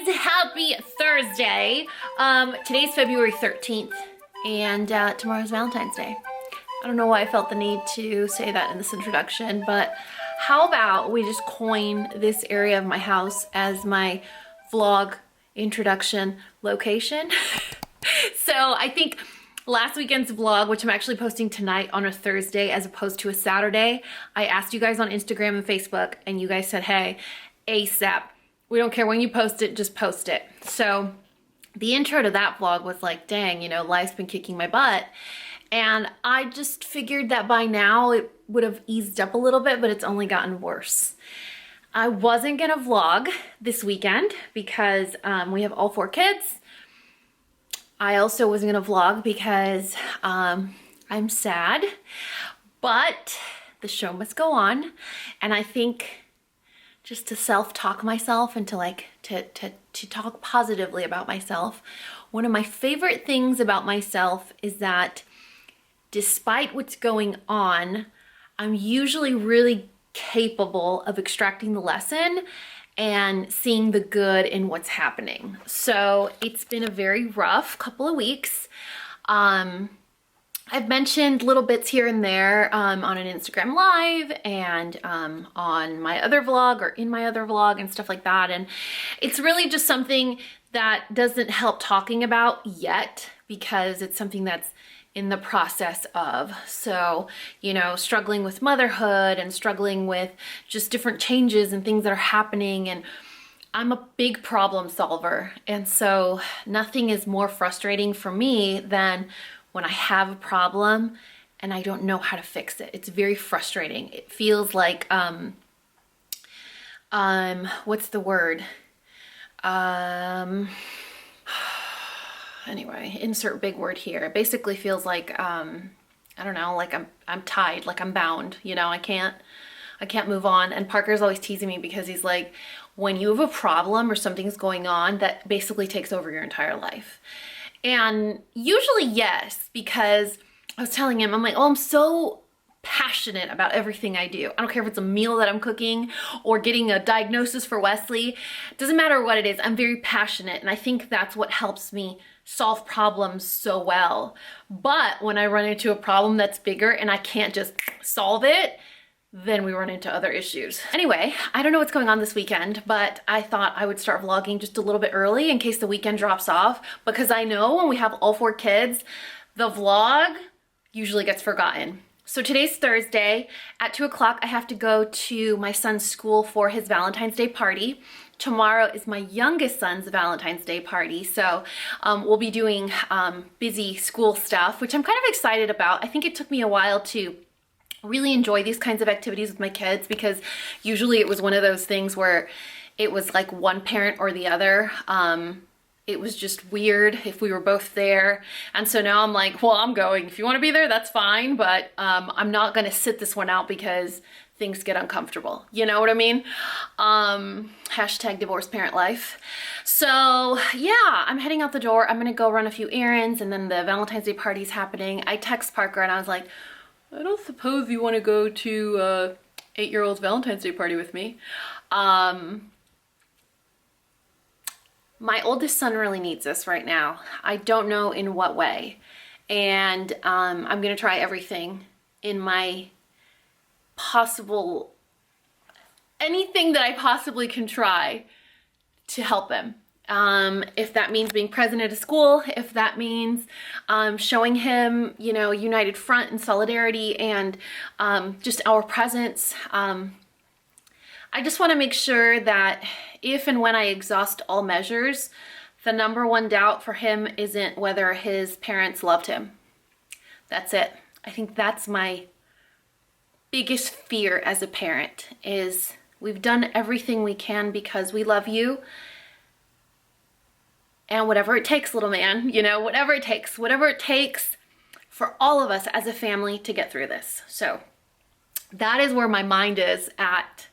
guys, happy Thursday. Today's February 13th and tomorrow's Valentine's Day. I don't know why I felt the need to say that in this introduction, but how about we just coin this area of my house as my vlog introduction location? So I think last weekend's vlog, which I'm actually posting tonight on a Thursday as opposed to a Saturday, I asked you guys on Instagram and Facebook and you guys said, hey, ASAP. We don't care when you post it, just post it. So the intro to that vlog was like, dang, you know, life's been kicking my butt. And I just figured that by now it would have eased up a little bit, but it's only gotten worse. I wasn't gonna vlog this weekend because we have all 4 kids. I also wasn't gonna vlog because I'm sad, but the show must go on. And I think just to self-talk myself and to talk positively about myself, one of my favorite things about myself is that despite what's going on, I'm usually really capable of extracting the lesson and seeing the good in what's happening. So it's been a very rough couple of weeks. I've mentioned little bits here and there on an Instagram live and on my other vlog or in my other vlog and stuff like that. And it's really just something that doesn't help talking about yet because it's something that's in the process of. So, you know, struggling with motherhood and struggling with just different changes and things that are happening. And I'm a big problem solver. And so nothing is more frustrating for me than when I have a problem and I don't know how to fix it. It's very frustrating. It feels like, what's the word? Anyway, insert big word here. It basically feels like, I don't know, like I'm tied, like I'm bound, you know, I can't move on. And Parker's always teasing me because he's like, when you have a problem or something's going on, that basically takes over your entire life. And usually yes, because I was telling him, I'm like, oh, I'm so passionate about everything I do. I don't care if it's a meal that I'm cooking or getting a diagnosis for Wesley. It doesn't matter what it is. I'm very passionate. And I think that's what helps me solve problems so well. But when I run into a problem that's bigger and I can't just solve it, then we run into other issues. Anyway, I don't know what's going on this weekend, but I thought I would start vlogging just a little bit early in case the weekend drops off, because I know when we have all 4 kids, the vlog usually gets forgotten. So today's Thursday. At 2 o'clock, I have to go to my son's school for his Valentine's Day party. Tomorrow is my youngest son's Valentine's Day party. So we'll be doing busy school stuff, which I'm kind of excited about. I think it took me a while to really enjoy these kinds of activities with my kids because usually it was one of those things where it was like one parent or the other. It was just weird if we were both there. And so now I'm like, well, I'm going. If you want to be there, that's fine. But I'm not going to sit this one out because things get uncomfortable. You know what I mean? Hashtag divorced parent life. So yeah, I'm heading out the door. I'm going to go run a few errands and then the Valentine's Day party's happening. I text Parker and I was like, I don't suppose you want to go to 8-year-old's Valentine's Day party with me. My oldest son really needs this right now. I don't know in what way. And I'm going to try everything in my anything that I possibly can try to help him. If that means being present at a school, if that means showing him, you know, united front and solidarity and just our presence. I just want to make sure that if and when I exhaust all measures, the #1 doubt for him isn't whether his parents loved him. That's it. I think that's my biggest fear as a parent is we've done everything we can because we love you. And whatever it takes, little man, you know, whatever it takes for all of us as a family to get through this. So that is where my mind is at.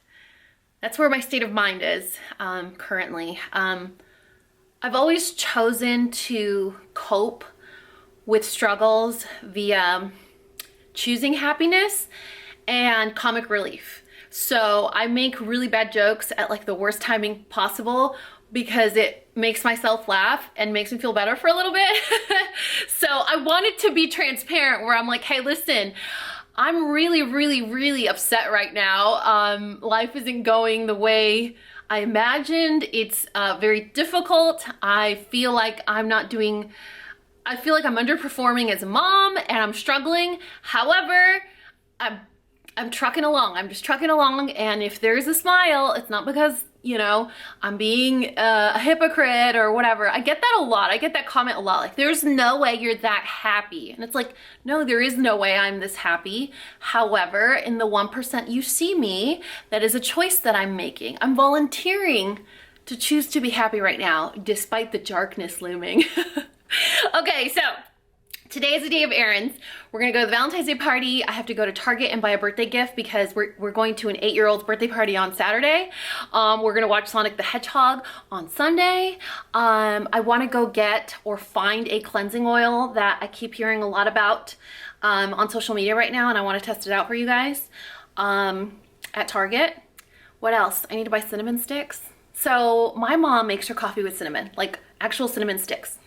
That's where my state of mind is currently. I've always chosen to cope with struggles via choosing happiness and comic relief. So I make really bad jokes at like the worst timing possible, because it makes myself laugh and makes me feel better for a little bit. So I wanted to be transparent where I'm like, hey, listen, I'm really, really, really upset right now. Life isn't going the way I imagined. It's very difficult. I feel like I'm underperforming as a mom and I'm struggling. However, I'm trucking along. I'm just trucking along. And if there's a smile, it's not because, you know, I'm being a hypocrite or whatever. I get that a lot. I get that comment a lot. Like, there's no way you're that happy. And it's like, no, there is no way I'm this happy. However, in the 1% you see me, that is a choice that I'm making. I'm volunteering to choose to be happy right now, despite the darkness looming. Okay, so today is the day of errands. We're gonna go to the Valentine's Day party. I have to go to Target and buy a birthday gift because we're going to an 8-year-old's birthday party on Saturday. We're gonna watch Sonic the Hedgehog on Sunday. I wanna go get or find a cleansing oil that I keep hearing a lot about on social media right now, and I wanna test it out for you guys at Target. What else? I need to buy cinnamon sticks. So my mom makes her coffee with cinnamon, like actual cinnamon sticks.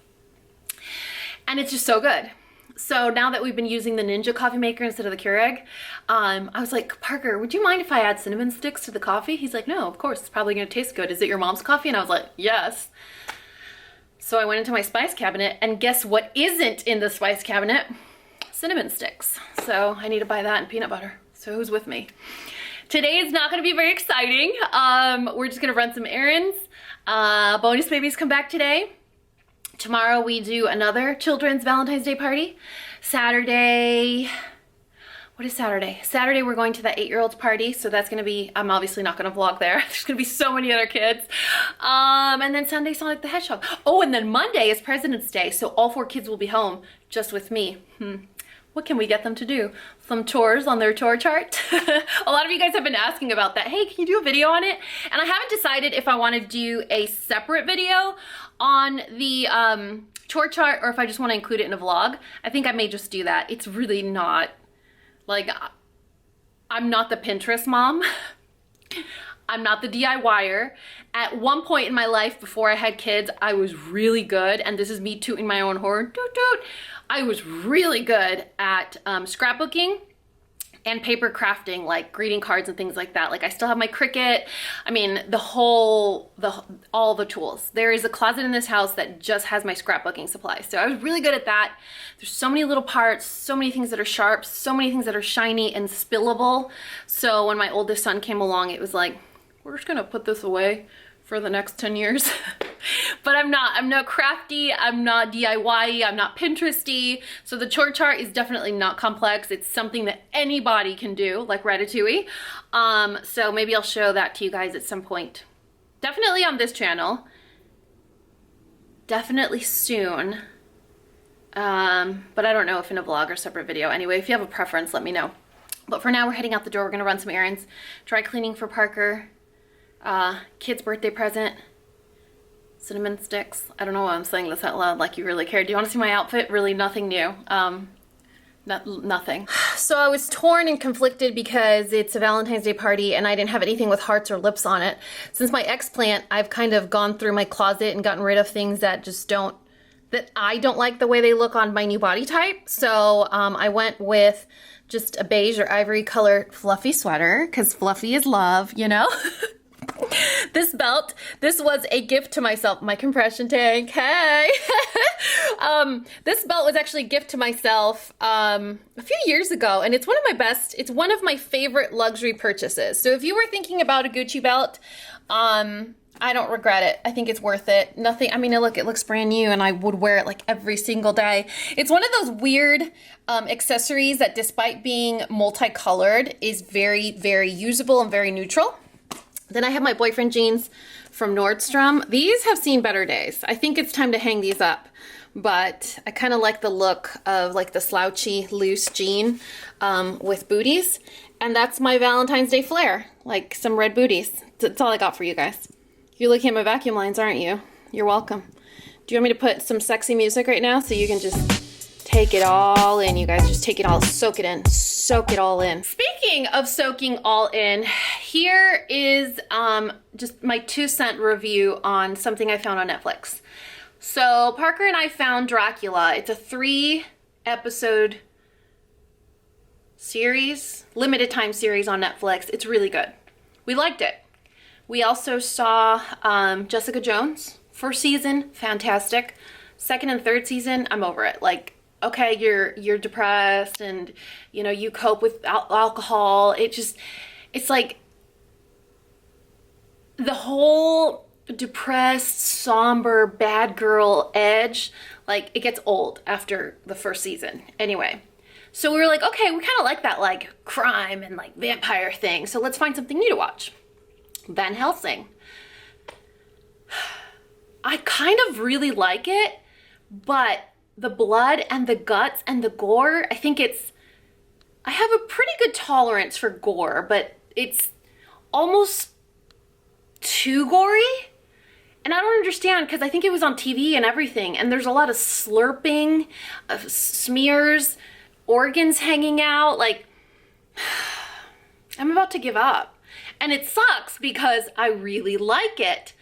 And it's just so good. So now that we've been using the Ninja coffee maker instead of the Keurig, I was like, Parker, would you mind if I add cinnamon sticks to the coffee? He's like, no, of course, it's probably gonna taste good. Is it your mom's coffee? And I was like, yes. So I went into my spice cabinet, and guess what isn't in the spice cabinet? Cinnamon sticks. So I need to buy that and peanut butter. So who's with me? Today is not gonna be very exciting. We're just gonna run some errands. Bonus babies come back today. Tomorrow we do another children's Valentine's Day party. Saturday, what is Saturday? Saturday we're going to that 8-year-old's party, so that's gonna be, I'm obviously not gonna vlog there. There's gonna be so many other kids. And then Sunday, Sonic the Hedgehog. Oh, and then Monday is President's Day, so all 4 kids will be home, just with me. What can we get them to do? Some chores on their chore chart. A lot of you guys have been asking about that. Hey, can you do a video on it? And I haven't decided if I want to do a separate video on the chore chart or if I just want to include it in a vlog. I think I may just do that. It's really not, like, I'm not the Pinterest mom. I'm not the DIYer. At one point in my life before I had kids, I was really good, and this is me tooting my own horn, toot toot. I was really good at scrapbooking and paper crafting, like greeting cards and things like that. Like, I still have my Cricut. I mean, all the tools. There is a closet in this house that just has my scrapbooking supplies. So I was really good at that. There's so many little parts, so many things that are sharp, so many things that are shiny and spillable. So when my oldest son came along, it was like, we're just gonna put this away for the next 10 years. But I'm not crafty, I'm not DIY-y, I'm not Pinteresty. So the chore chart is definitely not complex. It's something that anybody can do, like Ratatouille. So maybe I'll show that to you guys at some point. Definitely on this channel. Definitely soon. But I don't know if in a vlog or separate video. Anyway, if you have a preference, let me know. But for now, we're heading out the door. We're gonna run some errands, dry cleaning for Parker, kid's birthday present, cinnamon sticks. I don't know why I'm saying this out loud like you really care. Do you want to see my outfit? Really nothing new. Nothing. So I was torn and conflicted because it's a Valentine's Day party and I didn't have anything with hearts or lips on it. Since my ex-plant, I've kind of gone through my closet and gotten rid of things that just that I don't like the way they look on my new body type. So I went with just a beige or ivory color fluffy sweater, because fluffy is love, you know? This belt, this was a gift to myself. My compression tank, hey! This belt was actually a gift to myself a few years ago, and it's one of my favorite luxury purchases. So if you were thinking about a Gucci belt, I don't regret it. I think it's worth it. Nothing, I mean, look, it looks brand new and I would wear it like every single day. It's one of those weird accessories that, despite being multicolored, is very, very usable and very neutral. Then I have my boyfriend jeans from Nordstrom. These have seen better days. I think it's time to hang these up, but I kind of like the look of like the slouchy, loose jean with booties. And that's my Valentine's Day flair, like some red booties. That's all I got for you guys. You're looking at my vacuum lines, aren't you? You're welcome. Do you want me to put some sexy music right now so you can just take it all in, you guys. Just take it all, soak it in, soak it all in. Speaking of soaking all in, here is just my 2-cent review on something I found on Netflix. So Parker and I found Dracula. It's a 3-episode series, limited time series on Netflix. It's really good. We liked it. We also saw Jessica Jones, 1st season, fantastic. 2nd and 3rd season, I'm over it. Like, okay, you're depressed and, you know, you cope with alcohol. It's like the whole depressed, somber, bad girl edge, like it gets old after the 1st season. Anyway, so we were like, okay, we kind of like that like crime and like vampire thing. So let's find something new to watch. Van Helsing. I kind of really like it, but the blood and the guts and the gore, I have a pretty good tolerance for gore, but it's almost too gory. And I don't understand, because I think it was on TV and everything, and there's a lot of slurping, smears, organs hanging out. Like, I'm about to give up. And it sucks because I really like it,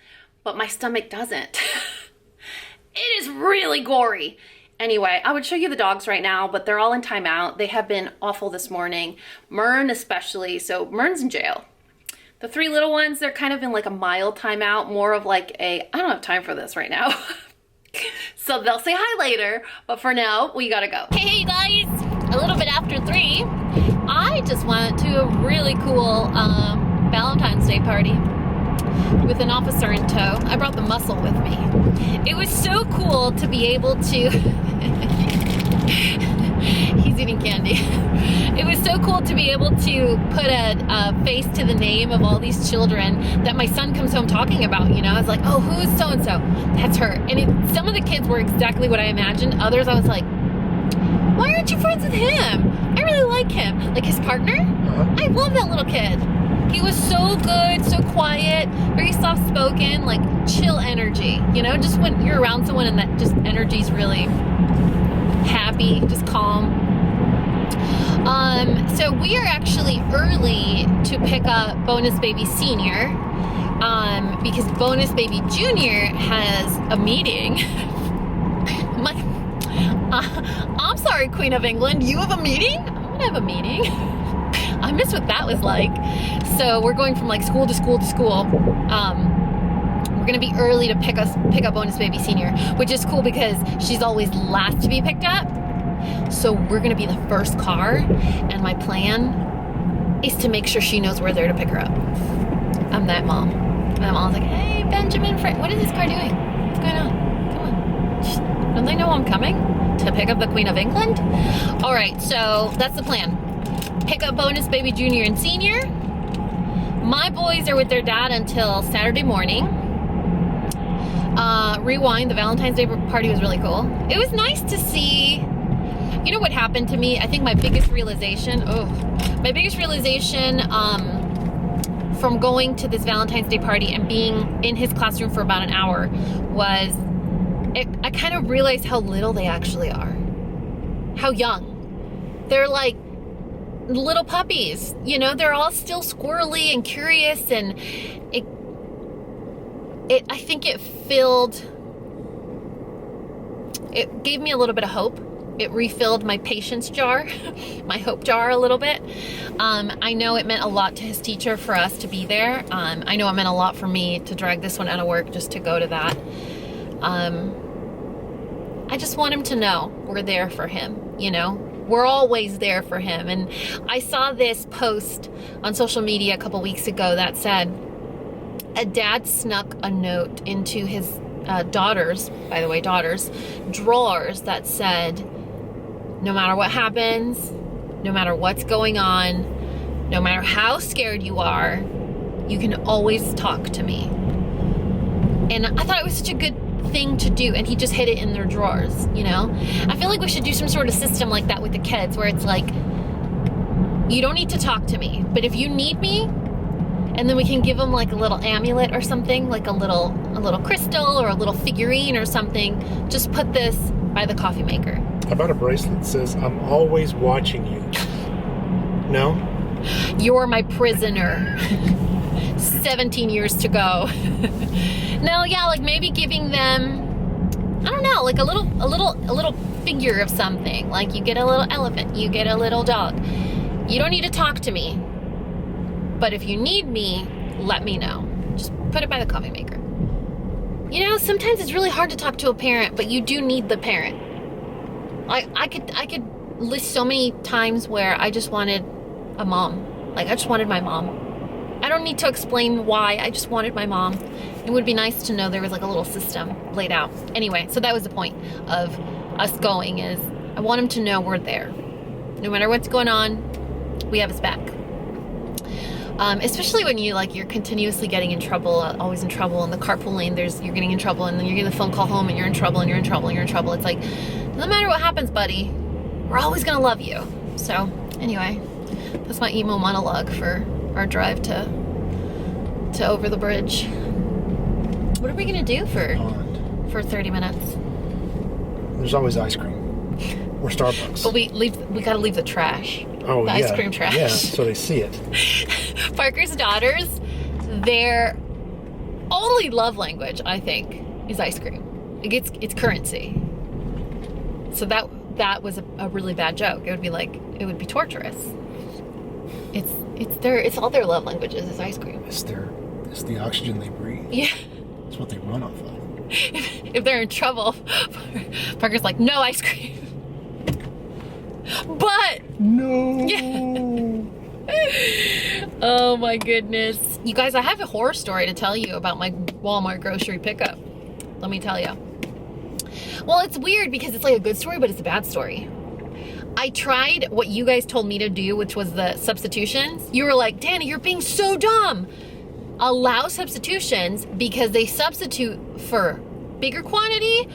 but my stomach doesn't. It is really gory. Anyway, I would show you the dogs right now, but they're all in timeout. They have been awful this morning. Mern especially, so Mern's in jail. The 3 little ones, they're kind of in like a mild timeout, more of like I don't have time for this right now. So they'll say hi later, but for now, we gotta go. Hey you guys, a little bit after 3, I just went to a really cool Valentine's Day party with an officer in tow. I brought the muscle with me. It was so cool to be able to, he's eating candy. It was so cool to be able to put a face to the name of all these children that my son comes home talking about, you know. I was like, oh, who's so-and-so? That's her. And some of the kids were exactly what I imagined. Others I was like, why aren't you friends with him? I really like him. Like his partner? I love that little kid. He was so good, so quiet, very soft-spoken, like chill energy, you know, just when you're around someone and that just energy's really happy, just calm. So we are actually early to pick up Bonus Baby Senior, because Bonus Baby Junior has a meeting. I'm sorry, Queen of England, you have a meeting? I'm gonna have a meeting. I miss what that was like. So we're going from like school to school to school. We're gonna be early to pick up Bonus Baby Senior, which is cool because she's always last to be picked up. So we're gonna be the first car, and my plan is to make sure she knows we're there to pick her up. I'm that mom. My mom's like, hey, Benjamin, what is this car doing? What's going on? Come on. Don't they know I'm coming to pick up the Queen of England? All right, so that's the plan. Pick up Bonus Baby Junior and Senior. My boys are with their dad until Saturday morning. Rewind, the Valentine's Day party was really cool. It was nice to see, you know what happened to me? I think my biggest realization from going to this Valentine's Day party and being in his classroom for about an hour was, I kind of realized how little they actually are. How young. They're like little puppies, you know, they're all still squirrely and curious, and I think it gave me a little bit of hope. It refilled my patience jar, my hope jar a little bit. I know it meant a lot to his teacher for us to be there. I know it meant a lot for me to drag this one out of work just to go to that. I just want him to know we're there for him, you know? We're always there for him. And I saw this post on social media a couple weeks ago that said a dad snuck a note into his daughters' drawers that said, no matter what happens, no matter what's going on, no matter how scared you are, you can always talk to me. And I thought it was such a good thing to do, and he just hid it in their drawers, you know? I feel like we should do some sort of system like that with the kids, where it's like, you don't need to talk to me, but if you need me, and then we can give them like a little amulet or something, like a little crystal or a little figurine or something, just put this by the coffee maker. I bought a bracelet that says, I'm always watching you. No? You're my prisoner. 17 years to go. No, yeah, like maybe giving them, I don't know, like a little figure of something. Like you get a little elephant, you get a little dog. You don't need to talk to me, but if you need me, let me know. Just put it by the coffee maker. You know, sometimes it's really hard to talk to a parent, but you do need the parent. I could list so many times where I just wanted a mom. Like I just wanted my mom. I don't need to explain why, I just wanted my mom. It would be nice to know there was like a little system laid out. Anyway, so that was the point of us going, is I want him to know we're there. No matter what's going on, we have his back. Especially when you're continuously getting in trouble, always in trouble in the carpool lane, you're getting in trouble, and then you're getting the phone call home and you're in trouble and you're in trouble and you're in trouble. It's like, no matter what happens, buddy, we're always gonna love you. So anyway, that's my emo monologue for our drive to over the bridge. What are we gonna do for 30 minutes? There's always ice cream. Or Starbucks. But we gotta leave the trash. Oh, the ice cream trash. Yeah, so they see it. Parker's daughters, their only love language, I think, is ice cream. It's currency. So that was a really bad joke. It would be torturous. It's all their love languages is ice cream. It's the oxygen they breathe. Yeah. It's what they run off of. If they're in trouble, Parker's like, no ice cream. But no. Yeah. Oh my goodness. You guys, I have a horror story to tell you about my Walmart grocery pickup. Let me tell you. Well, it's weird because it's like a good story, but it's a bad story. I tried what you guys told me to do, which was the substitutions. You were like, Dani, you're being so dumb. Allow substitutions because they substitute for bigger quantity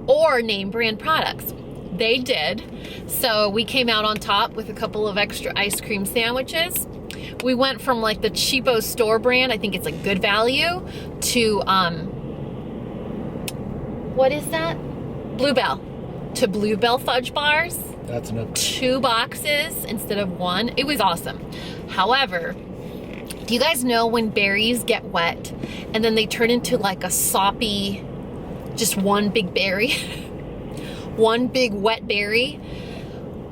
or name brand products. They did. So we came out on top with a couple of extra ice cream sandwiches. We went from like the cheapo store brand, I think it's like Good Value, to what is that? Bluebell. To Bluebell fudge bars. That's enough. 2 boxes instead of 1. It was awesome. However, do you guys know when berries get wet and then they turn into like a soppy, just one big berry? One big wet berry?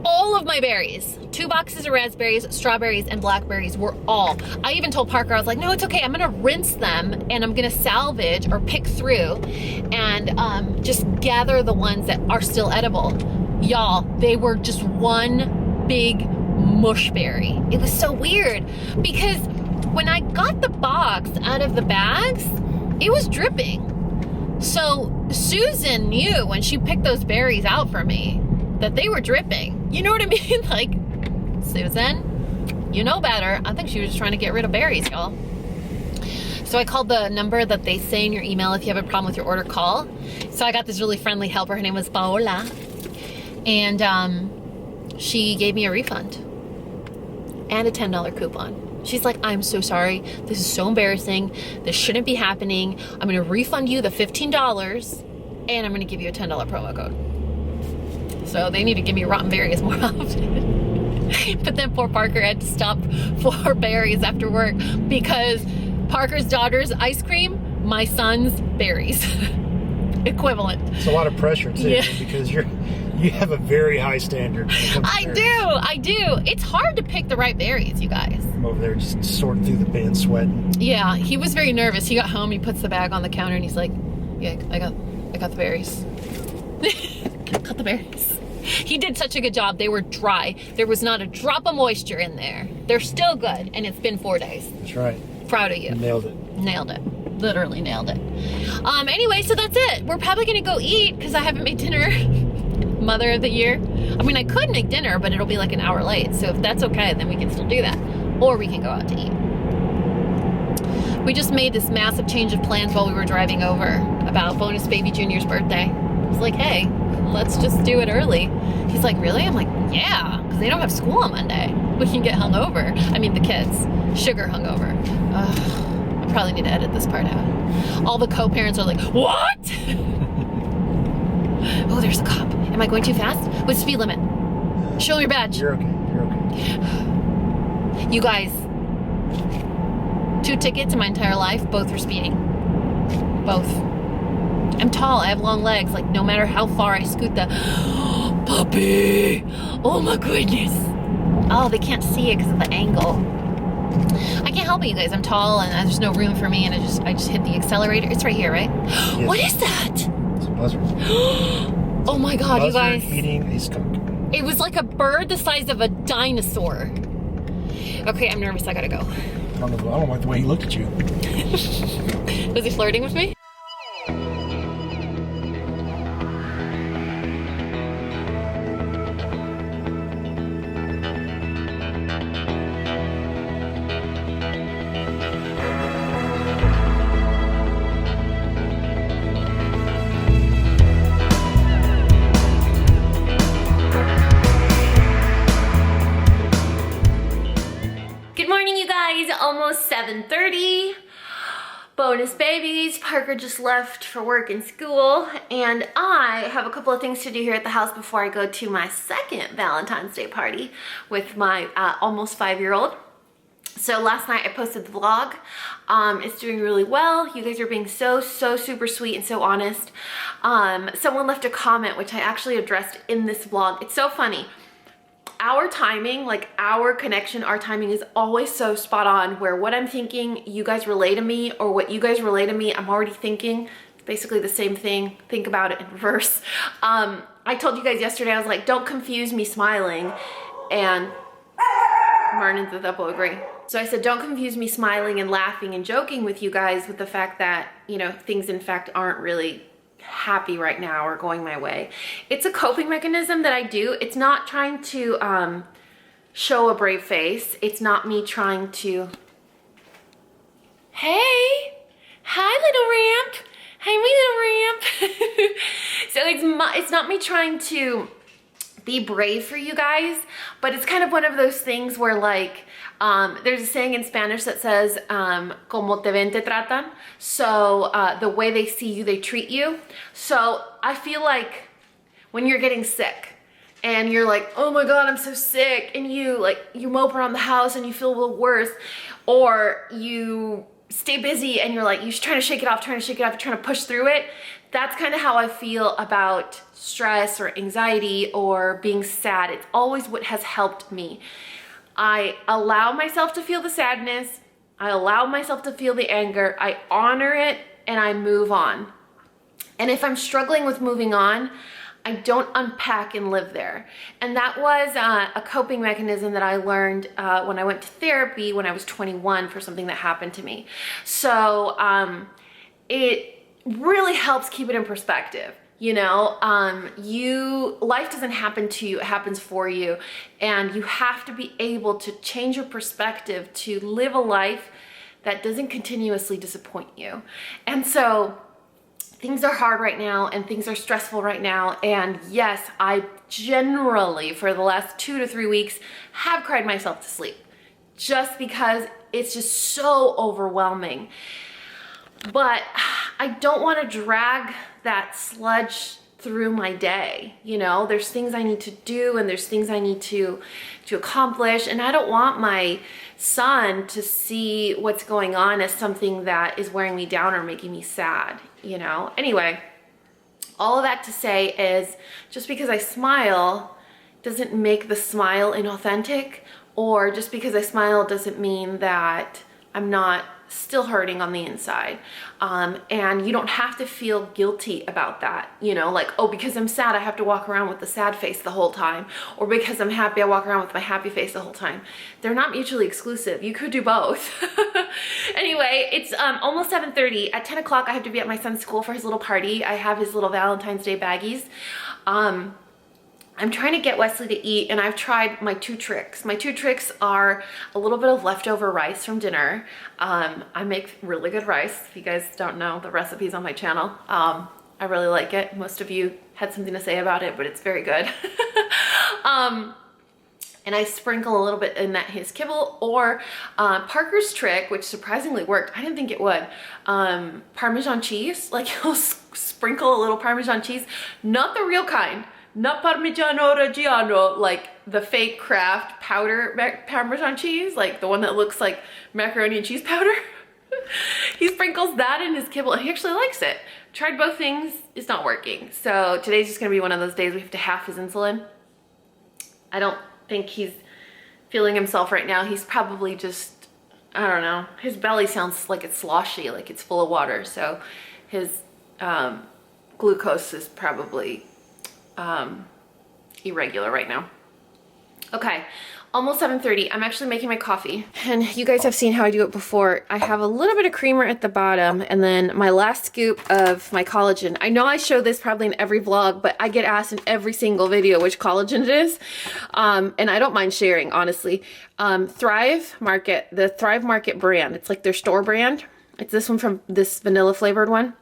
All of my berries, 2 boxes of raspberries, strawberries, and blackberries were all. I even told Parker, I was like, no, it's okay. I'm gonna rinse them and I'm gonna salvage or pick through and just gather the ones that are still edible. Y'all, they were just one big mush berry. It was so weird because when I got the box out of the bags, it was dripping. So Susan knew when she picked those berries out for me that they were dripping. You know what I mean? Like, Susan, you know better. I think she was just trying to get rid of berries, y'all. So I called the number that they say in your email if you have a problem with your order, call. So I got this really friendly helper. Her name was Paola. And she gave me a refund and a $10 coupon. She's like, I'm so sorry. This is so embarrassing. This shouldn't be happening. I'm going to refund you the $15 and I'm going to give you a $10 promo code. So they need to give me rotten berries more often. But then poor Parker had to stop for berries after work because Parker's daughter's ice cream, my son's berries. Equivalent. It's a lot of pressure too, yeah. Because you have a very high standard. I do. It's hard to pick the right berries, you guys. I'm over there just sorting through the bin, sweating. Yeah, he was very nervous. He got home, he puts the bag on the counter, and he's like, "Yeah, I got the berries." Got the berries. He did such a good job. They were dry. There was not a drop of moisture in there. They're still good, and it's been 4 days. That's right. Proud of you. Nailed it. Nailed it. Literally nailed it. Anyway, so that's it. We're probably gonna go eat because I haven't made dinner. Mother of the year. I mean, I could make dinner, but it'll be like an hour late. So if that's okay, then we can still do that. Or we can go out to eat. We just made this massive change of plans while we were driving over about bonus baby Junior's birthday. I was like, hey, let's just do it early. He's like, really? I'm like, yeah, because they don't have school on Monday. We can get hungover. I mean, the kids. Sugar hungover. I probably need to edit this part out. All the co-parents are like, what? Oh, there's a cop. Am I going too fast? with speed limit. Show me your badge. You're okay. You're okay. You guys, 2 tickets in my entire life, both for speeding. Both. I'm tall, I have long legs, like no matter how far I scoot the puppy! Oh my goodness! Oh, they can't see it because of the angle. I can't help it, you guys. I'm tall and there's no room for me, and I just hit the accelerator. It's right here, right? Yes. What is that? It's a buzzard. Oh my god, you guys. Eating a skunk. It was like a bird the size of a dinosaur. Okay, I'm nervous. I gotta go. I don't like the way he looked at you. Was he flirting with me? Almost 7:30. Bonus babies. Parker just left for work and school, and I have a couple of things to do here at the house before I go to my second Valentine's Day party with my almost 5-year-old. So last night I posted the vlog. It's doing really well. You guys are being so super sweet and so honest. Someone left a comment which I actually addressed in this vlog. It's so funny. Our timing, like our connection, our timing is always so spot on, where what I'm thinking, you guys relay to me, or what you guys relay to me, I'm already thinking. It's basically the same thing. Think about it in reverse. I told you guys yesterday, I was like, don't confuse me smiling, and Martin and Thethep will agree. So I said, don't confuse me smiling and laughing and joking with you guys with the fact that, you know, things in fact aren't really happy right now or going my way. It's a coping mechanism that I do. It's not trying to show a brave face. It's not me trying to, hey, hi little ramp, hi my little ramp. So it's not me trying to be brave for you guys, but it's kind of one of those things where, like, there's a saying in Spanish that says, como te ven te tratan. So the way they see you, they treat you. So I feel like when you're getting sick and you're like, oh my God, I'm so sick, and you mope around the house and you feel a little worse, or you stay busy and you're like, you're trying to shake it off, trying to push through it. That's kind of how I feel about stress or anxiety or being sad. It's always what has helped me. I allow myself to feel the sadness. I allow myself to feel the anger. I honor it and I move on. And if I'm struggling with moving on, I don't unpack and live there. And that was a coping mechanism that I learned when I went to therapy when I was 21 for something that happened to me. So it really helps keep it in perspective. You know, life doesn't happen to you, it happens for you. And you have to be able to change your perspective to live a life that doesn't continuously disappoint you. And so things are hard right now and things are stressful right now. And yes, I generally, for the last 2 to 3 weeks, have cried myself to sleep just because it's just so overwhelming. But I don't want to drag that sludge through my day. You know, there's things I need to do and there's things I need to accomplish, and I don't want my son to see what's going on as something that is wearing me down or making me sad, you know? Anyway, all of that to say is, just because I smile doesn't make the smile inauthentic, or just because I smile doesn't mean that I'm not still hurting on the inside. And you don't have to feel guilty about that, you know, like, oh, because I'm sad I have to walk around with the sad face the whole time, or because I'm happy I walk around with my happy face the whole time. They're not mutually exclusive. You could do both. Anyway, it's almost 7:30. At 10 o'clock I have to be at my son's school for his little party. I have his little Valentine's Day baggies. I'm trying to get Wesley to eat, and I've tried my 2 tricks. My 2 tricks are a little bit of leftover rice from dinner. I make really good rice. If you guys don't know, the recipe's on my channel. I really like it. Most of you had something to say about it, but it's very good. And I sprinkle a little bit in his kibble, or Parker's trick, which surprisingly worked. I didn't think it would. Parmesan cheese, like he'll sprinkle a little Parmesan cheese, not the real kind. not Parmigiano Reggiano, like the fake Kraft powder Parmesan cheese, like the one that looks like macaroni and cheese powder. He sprinkles that in his kibble and he actually likes it. Tried both things, it's not working. So today's just gonna be one of those days we have to half his insulin. I don't think he's feeling himself right now. He's probably just, I don't know. His belly sounds like it's sloshy, like it's full of water. So his glucose is probably irregular right now. Okay, almost 7:30. I'm actually making my coffee. And you guys have seen how I do it before. I have a little bit of creamer at the bottom and then my last scoop of my collagen. I know I show this probably in every vlog, but I get asked in every single video which collagen it is. And I don't mind sharing, honestly. Thrive Market, the Thrive Market brand. It's like their store brand. It's this one from this vanilla flavored one.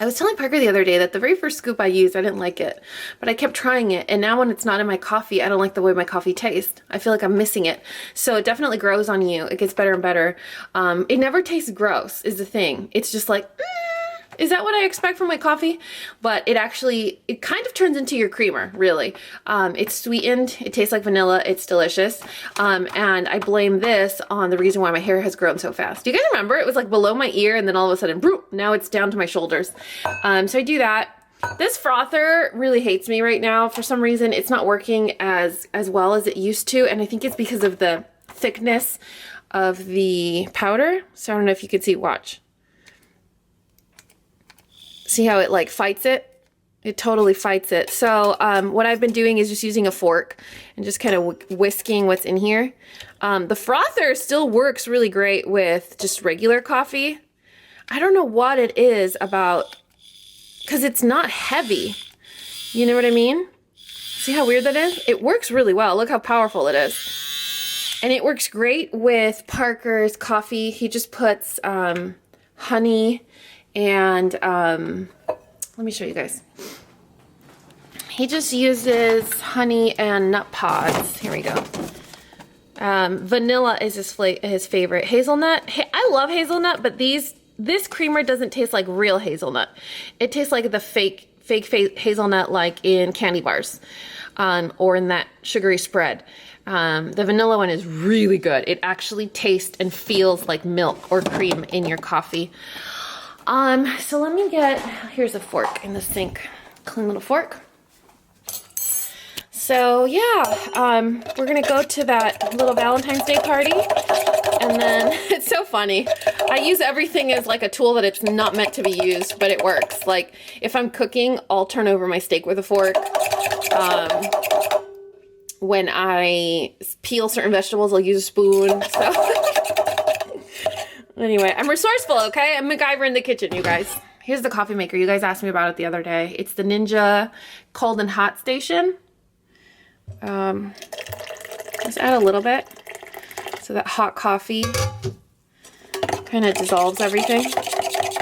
I was telling Parker the other day that the very first scoop I used, I didn't like it, but I kept trying it. And now when it's not in my coffee, I don't like the way my coffee tastes. I feel like I'm missing it. So it definitely grows on you. It gets better and better. It never tastes gross is the thing. It's just like, is that what I expect from my coffee? But it actually, it kind of turns into your creamer, really. It's sweetened, it tastes like vanilla, it's delicious. And I blame this on the reason why my hair has grown so fast. Do you guys remember? It was like below my ear and then all of a sudden, broop, now it's down to my shoulders. So I do that. This frother really hates me right now. For some reason, it's not working as well as it used to. And I think it's because of the thickness of the powder. So I don't know if you could see, watch. See how it like fights it? It totally fights it. So what I've been doing is just using a fork and just kind of whisking what's in here. The frother still works really great with just regular coffee. I don't know what it is about, because it's not heavy. You know what I mean? See how weird that is? It works really well. Look how powerful it is. And it works great with Parker's coffee. He just puts honey and let me show you guys. He just uses honey and nut pods. Here we go. Vanilla is his favorite. Hazelnut. I love hazelnut, but this creamer doesn't taste like real hazelnut. It tastes like the fake hazelnut, like in candy bars, or in that sugary spread. The vanilla one is really good. It actually tastes and feels like milk or cream in your coffee. So let me here's a fork in the sink, clean little fork. So yeah, we're gonna go to that little Valentine's Day party, and then it's so funny. I use everything as like a tool that it's not meant to be used, but it works. Like if I'm cooking, I'll turn over my steak with a fork. When I peel certain vegetables, I'll use a spoon, so. Anyway, I'm resourceful, okay? I'm MacGyver in the kitchen, you guys. Here's the coffee maker. You guys asked me about it the other day. It's the Ninja Cold and Hot Station. Just add a little bit so that hot coffee kind of dissolves everything.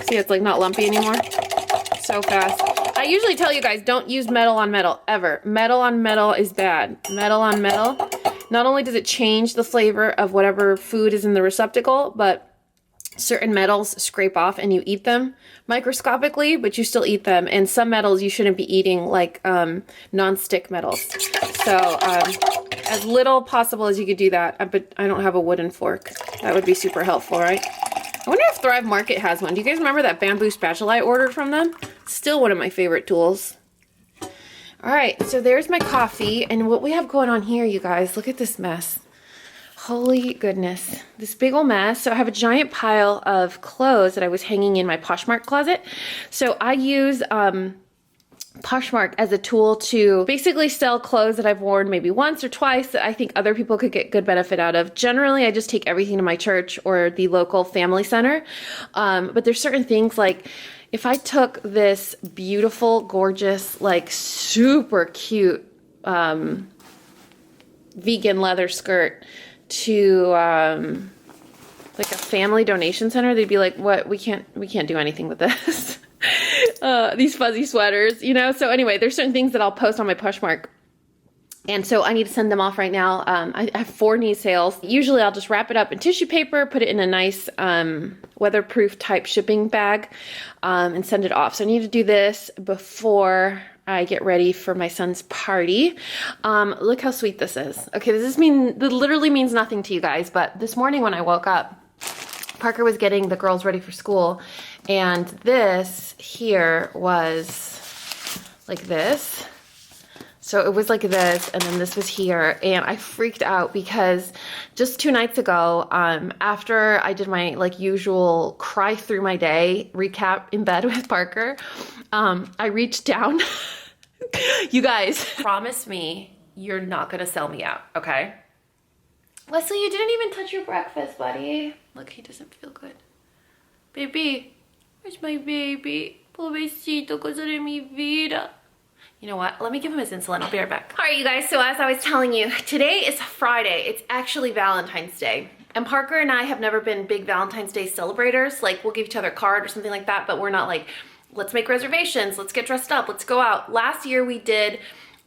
See, it's like not lumpy anymore. So fast. I usually tell you guys, don't use metal on metal, ever. Metal on metal is bad. Metal on metal, not only does it change the flavor of whatever food is in the receptacle, but certain metals scrape off and you eat them microscopically, but you still eat them. And some metals you shouldn't be eating, like non-stick metals. So as little possible as you could do that. But I don't have a wooden fork. That would be super helpful, right? I wonder if Thrive Market has one. Do you guys remember that bamboo spatula I ordered from them? Still one of my favorite tools. All right, so there's my coffee. And what we have going on here, you guys, look at this mess. Holy goodness, this big old mess. So I have a giant pile of clothes that I was hanging in my Poshmark closet. So I use Poshmark as a tool to basically sell clothes that I've worn maybe once or twice that I think other people could get good benefit out of. Generally, I just take everything to my church or the local family center. But there's certain things like if I took this beautiful, gorgeous, like super cute vegan leather skirt to like a family donation center, they'd be like, what, we can't do anything with this. These fuzzy sweaters, you know? So anyway, there's certain things that I'll post on my Poshmark. And so I need to send them off right now. I have 4 knee sales. Usually I'll just wrap it up in tissue paper, put it in a nice weatherproof type shipping bag, and send it off. So I need to do this before I get ready for my son's party. Look how sweet this is. Okay, this literally means nothing to you guys, but this morning when I woke up, Parker was getting the girls ready for school, and this here was like this. So it was like this, and then this was here, and I freaked out because just 2 nights ago, after I did my like usual cry through my day recap in bed with Parker, I reached down. You guys, promise me you're not gonna sell me out, okay? Leslie, you didn't even touch your breakfast, buddy. Look, he doesn't feel good. Baby, where's my baby? Pobrecito, cosa de mi vida. You know what? Let me give him his insulin. I'll be right back. All right, you guys. So as I was telling you, today is Friday. It's actually Valentine's Day. And Parker and I have never been big Valentine's Day celebrators. Like, we'll give each other a card or something like that, but we're not like, let's make reservations. Let's get dressed up. Let's go out. Last year we did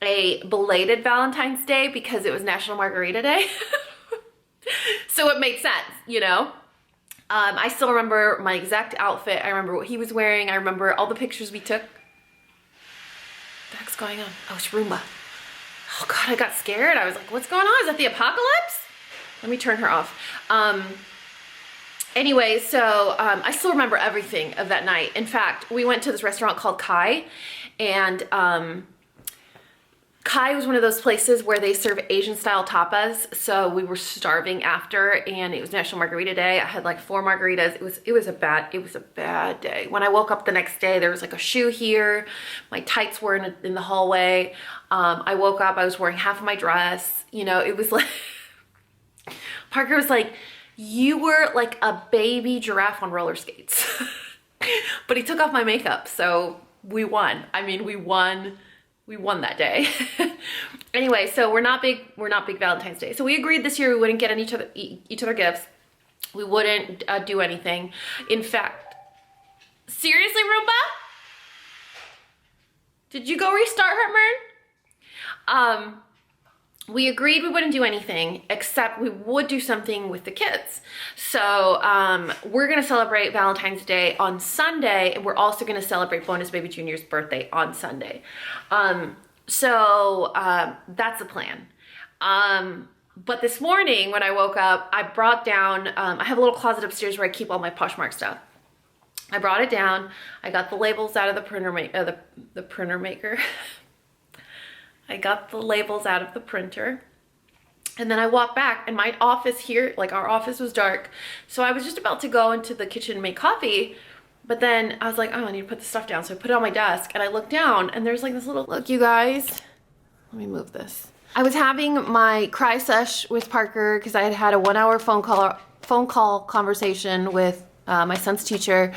a belated Valentine's Day because it was National Margarita Day. So it made sense, you know? I still remember my exact outfit. I remember what he was wearing. I remember all the pictures we took. What the heck's going on? Oh, it's Roomba. Oh God, I got scared. I was like, what's going on? Is that the apocalypse? Let me turn her off. Anyway, so I still remember everything of that night. In fact, we went to this restaurant called Kai, and Kai was one of those places where they serve Asian style tapas. So we were starving after, and it was National Margarita Day. I had like 4 margaritas. It was a bad day. When I woke up the next day, there was like a shoe here. My tights were in the hallway. I woke up, I was wearing half of my dress. You know, it was like, Parker was like, you were like a baby giraffe on roller skates. But he took off my makeup, so we won. I mean, we won that day. Anyway, so we're not big Valentine's Day. So we agreed this year we wouldn't get each other gifts. We wouldn't do anything. In fact, seriously, Roomba? Did you go restart Heartburn? We agreed we wouldn't do anything, except we would do something with the kids. So we're gonna celebrate Valentine's Day on Sunday, and we're also gonna celebrate Bonus Baby Junior's birthday on Sunday. So that's the plan. But this morning when I woke up, I brought down, I have a little closet upstairs where I keep all my Poshmark stuff. I brought it down. I got the labels out of the printer maker. I got the labels out of the printer, and then I walked back, and my office here, like our office, was dark. So I was just about to go into the kitchen and make coffee, but then I was like, oh, I need to put the stuff down. So I put it on my desk, and I looked down, and there's like this little, look, you guys, let me move this. I was having my cry sesh with Parker because I had had a 1-hour phone call conversation with my son's teacher.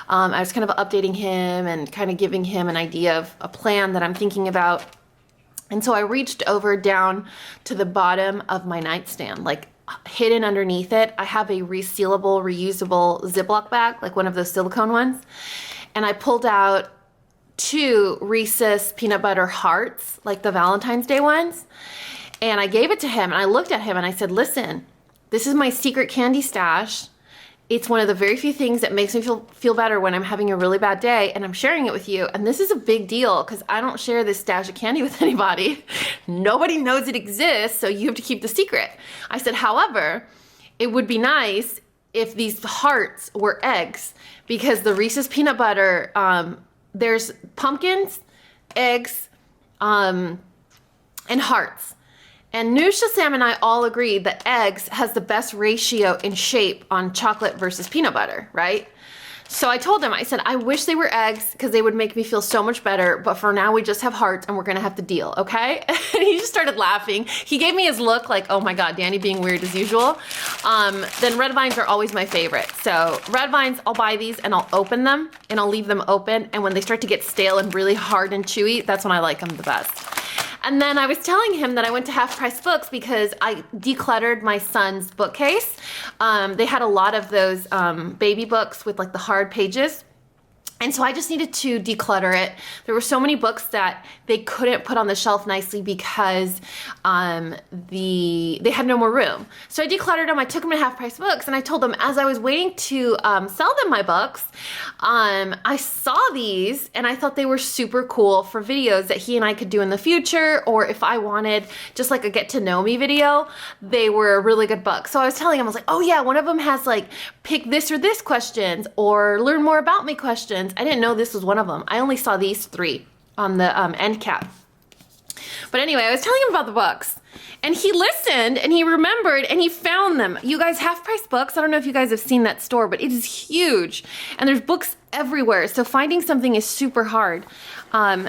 I was kind of updating him and kind of giving him an idea of a plan that I'm thinking about. And so I reached over down to the bottom of my nightstand, like hidden underneath it. I have a resealable, reusable Ziploc bag, like one of those silicone ones. And I pulled out 2 Reese's peanut butter hearts, like the Valentine's Day ones. And I gave it to him, and I looked at him and I said, listen, this is my secret candy stash. It's one of the very few things that makes me feel better when I'm having a really bad day, and I'm sharing it with you. And this is a big deal because I don't share this stash of candy with anybody. Nobody knows it exists, so you have to keep the secret. I said, however, it would be nice if these hearts were eggs, because the Reese's peanut butter, there's pumpkins, eggs, and hearts. And Nusha, Sam, and I all agreed that eggs has the best ratio in shape on chocolate versus peanut butter, right? So I told him, I said, I wish they were eggs because they would make me feel so much better, but for now we just have hearts and we're gonna have to deal, okay? And he just started laughing. He gave me his look like, oh my God, Dani being weird as usual. Then red vines are always my favorite. So red vines, I'll buy these and I'll open them and I'll leave them open. And when they start to get stale and really hard and chewy, that's when I like them the best. And then I was telling him that I went to Half Price Books because I decluttered my son's bookcase. They had a lot of those baby books with like the hard pages. And so I just needed to declutter it. There were so many books that they couldn't put on the shelf nicely because they had no more room. So I decluttered them. I took them to Half Price Books, and I told them as I was waiting to sell them my books, I saw these and I thought they were super cool for videos that he and I could do in the future, or if I wanted just like a get to know me video, they were a really good book. So I was telling him, I was like, oh yeah, one of them has like pick this or this questions or learn more about me questions. I didn't know this was one of them. I only saw these 3 on the end cap. But anyway, I was telling him about the books, and he listened and he remembered and he found them. You guys, Half Price Books, I don't know if you guys have seen that store, but it is huge and there's books everywhere. So finding something is super hard.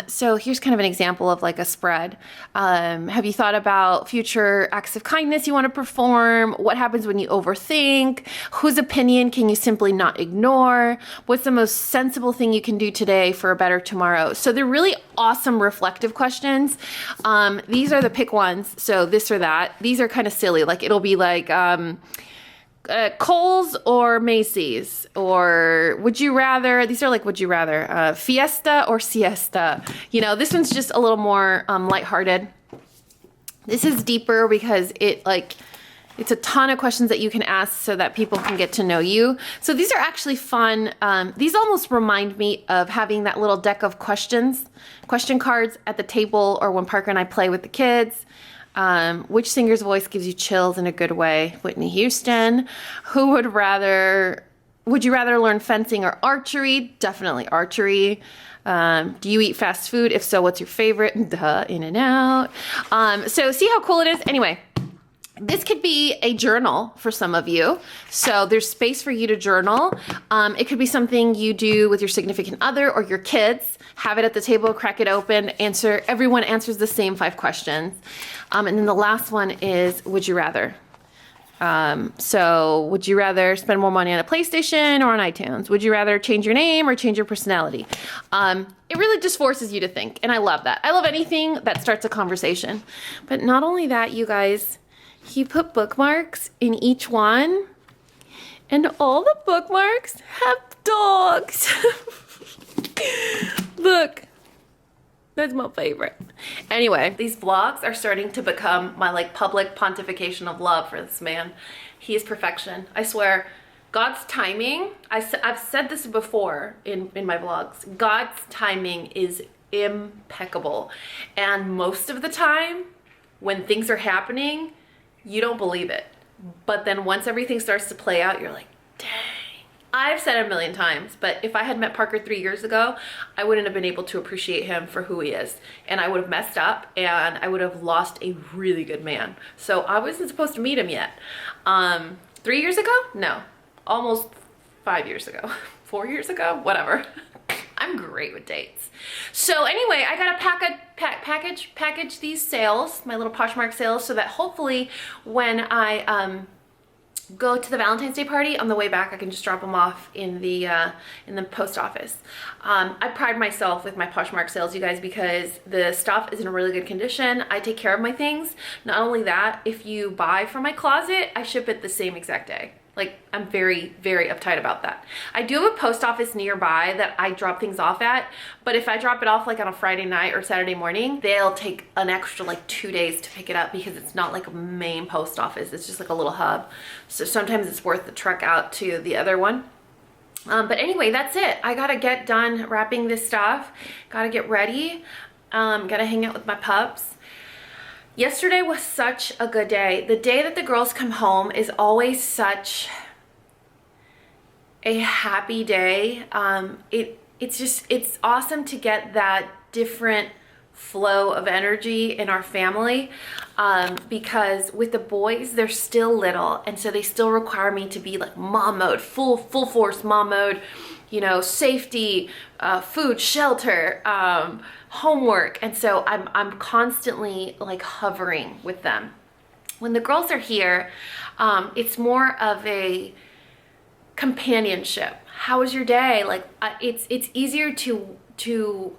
So here's kind of an example of like a spread. Have you thought about future acts of kindness you want to perform? What happens when you overthink? Whose opinion can you simply not ignore? What's the most sensible thing you can do today for a better tomorrow? So they're really awesome reflective questions. These are the pick ones. So this or that. These are kind of silly. Like it'll be like, Kohl's or Macy's, or would you rather, these are like, would you rather, fiesta or siesta? You know, this one's just a little more lighthearted. This is deeper because it's a ton of questions that you can ask so that people can get to know you. So these are actually fun. These almost remind me of having that little deck of question cards at the table, or when Parker and I play with the kids. Which singer's voice gives you chills in a good way? Whitney Houston. Would you rather learn fencing or archery? Definitely archery. Do you eat fast food? If so, what's your favorite? Duh, In-N-Out. So see how cool it is? Anyway, this could be a journal for some of you. So there's space for you to journal. It could be something you do with your significant other or your kids. Have it at the table, crack it open, everyone answers the same 5 questions. And then the last one is, would you rather? So would you rather spend more money on a PlayStation or on iTunes? Would you rather change your name or change your personality? It really just forces you to think. And I love that. I love anything that starts a conversation. But not only that, you guys, he put bookmarks in each one, and all the bookmarks have dogs. Look, that's my favorite. Anyway, these vlogs are starting to become my like public pontification of love for this man. He is perfection. I swear, God's timing, I've said this before in my vlogs, God's timing is impeccable. And most of the time, when things are happening, you don't believe it. But then once everything starts to play out, you're like, dang. I've said it a million times, but if I had met Parker 3 years ago, I wouldn't have been able to appreciate him for who he is. And I would have messed up, and I would have lost a really good man. So I wasn't supposed to meet him yet. 3 years ago? No. Almost 5 years ago. 4 years ago? Whatever. I'm great with dates. So anyway, I gotta package these sales, my little Poshmark sales, so that hopefully when I go to the Valentine's Day party, on the way back I can just drop them off in the post office. I pride myself with my Poshmark sales, you guys, because the stuff is in a really good condition. I take care of my things. Not only that, if you buy from my closet, I ship it the same exact day. Like, I'm very, very uptight about that. I do have a post office nearby that I drop things off at, but if I drop it off like on a Friday night or Saturday morning, they'll take an extra like 2 days to pick it up because it's not like a main post office. It's just like a little hub. So sometimes it's worth the trek out to the other one. But anyway, that's it. I gotta get done wrapping this stuff. Gotta get ready. Gotta hang out with my pups. Yesterday was such a good day. The day that the girls come home is always such a happy day. It's awesome to get that different flow of energy in our family, because with the boys, they're still little, and so they still require me to be like mom mode, full force mom mode, you know, safety, food, shelter, homework. And so I'm constantly like hovering with them. When the girls are here, it's more of a companionship. How was your day? Like, it's easier to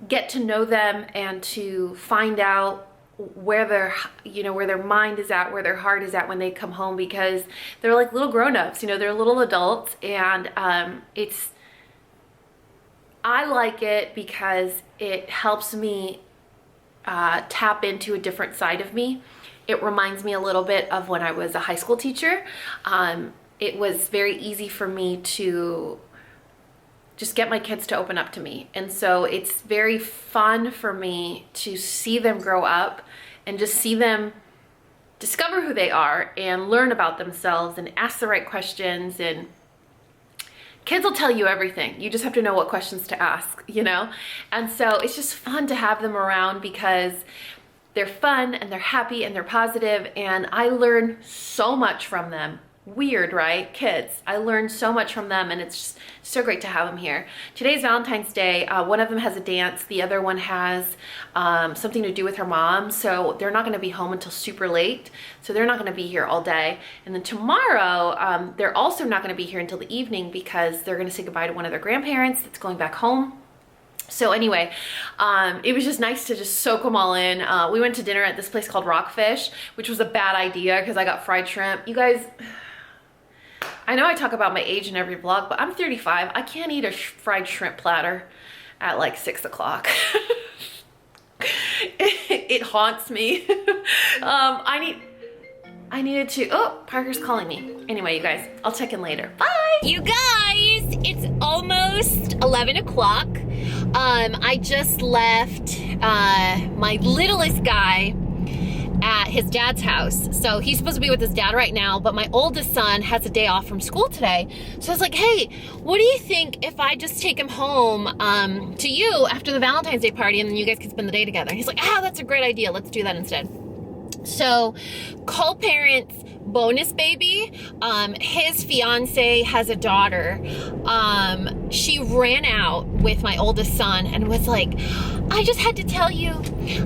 get to know them and to find out where their mind is at, where their heart is at when they come home, because they're like little grown-ups, you know, they're little adults, and I like it because it helps me tap into a different side of me. It reminds me a little bit of when I was a high school teacher. It was very easy for me to just get my kids to open up to me. And so it's very fun for me to see them grow up and just see them discover who they are and learn about themselves and ask the right questions. And kids will tell you everything. You just have to know what questions to ask, you know? And so it's just fun to have them around because they're fun and they're happy and they're positive, and I learn so much from them. Weird, right? Kids. I learned so much from them, and it's just so great to have them here. Today's Valentine's Day. One of them has a dance. The other one has something to do with her mom. So they're not going to be home until super late. So they're not going to be here all day. And then tomorrow, they're also not going to be here until the evening because they're going to say goodbye to one of their grandparents that's going back home. So anyway, it was just nice to just soak them all in. We went to dinner at this place called Rockfish, which was a bad idea because I got fried shrimp. You guys, I know I talk about my age in every vlog, but I'm 35. I can't eat a fried shrimp platter at like 6 o'clock. It haunts me. I needed to, oh, Parker's calling me. Anyway, you guys, I'll check in later. Bye. You guys, it's almost 11 o'clock. I just left my littlest guy at his dad's house. So he's supposed to be with his dad right now, but my oldest son has a day off from school today. So I was like, hey, what do you think if I just take him home to you after the Valentine's Day party, and then you guys can spend the day together? And he's like, ah, that's a great idea. Let's do that instead. So co-parents bonus baby, his fiance has a daughter. She ran out with my oldest son and was like, I just had to tell you,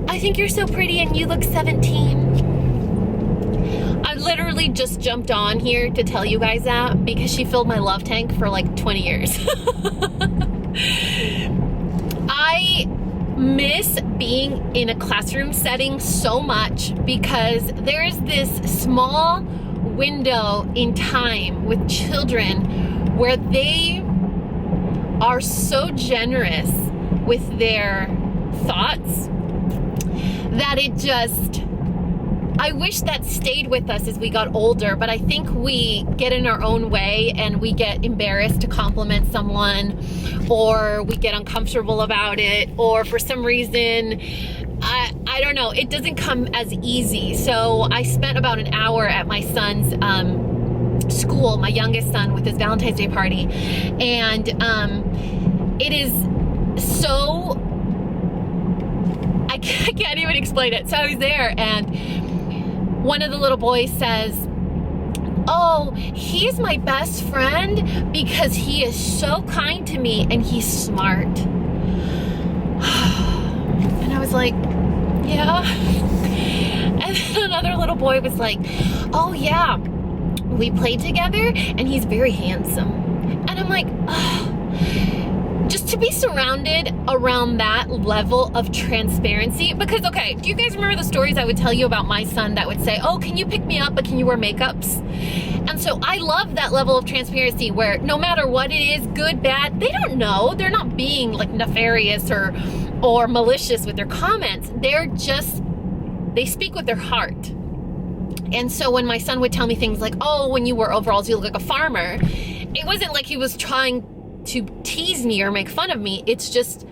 I think you're so pretty and you look 17. I literally just jumped on here to tell you guys that because she filled my love tank for like 20 years. I miss being in a classroom setting so much because there's this small window in time with children where they are so generous with their thoughts that it just, I wish that stayed with us as we got older, but I think we get in our own way and we get embarrassed to compliment someone, or we get uncomfortable about it, or for some reason, I don't know, it doesn't come as easy. So I spent about an hour at my son's school, my youngest son, with his Valentine's Day party, and it is so, I can't even explain it. So I was there, and one of the little boys says, oh, he's my best friend because he is so kind to me and he's smart. And I was like, yeah. And then another little boy was like, oh yeah, we played together and he's very handsome. And I'm like, oh. Just to be surrounded around that level of transparency, because okay, do you guys remember the stories I would tell you about my son that would say, oh, can you pick me up, but can you wear makeups? And so I love that level of transparency where no matter what it is, good, bad, they don't know. They're not being like nefarious or malicious with their comments. They're just, they speak with their heart. And so when my son would tell me things like, oh, when you wear overalls, you look like a farmer, it wasn't like he was trying to tease me or make fun of me. It's just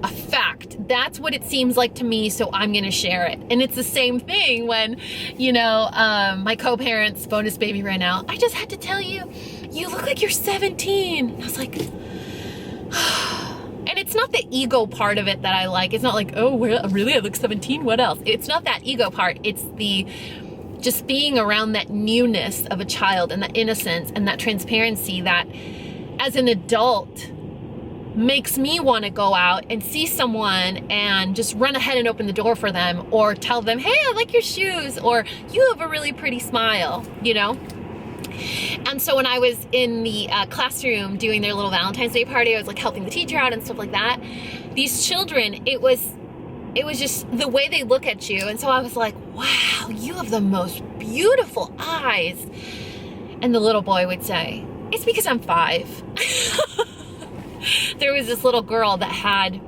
a fact. That's what it seems like to me, so I'm gonna share it. And it's the same thing when, you know, my co-parents bonus baby ran out. I just had to tell you, you look like you're 17. And I was like, and it's not the ego part of it that I like. It's not like, oh, really, I look 17, what else? It's not that ego part. It's the just being around that newness of a child and that innocence and that transparency that as an adult makes me want to go out and see someone and just run ahead and open the door for them, or tell them, hey, I like your shoes, or you have a really pretty smile, you know? And so when I was in the classroom doing their little Valentine's Day party, I was like helping the teacher out and stuff like that. These children, it was just the way they look at you. And so I was like, wow, you have the most beautiful eyes. And the little boy would say, it's because I'm 5. there was this little girl that had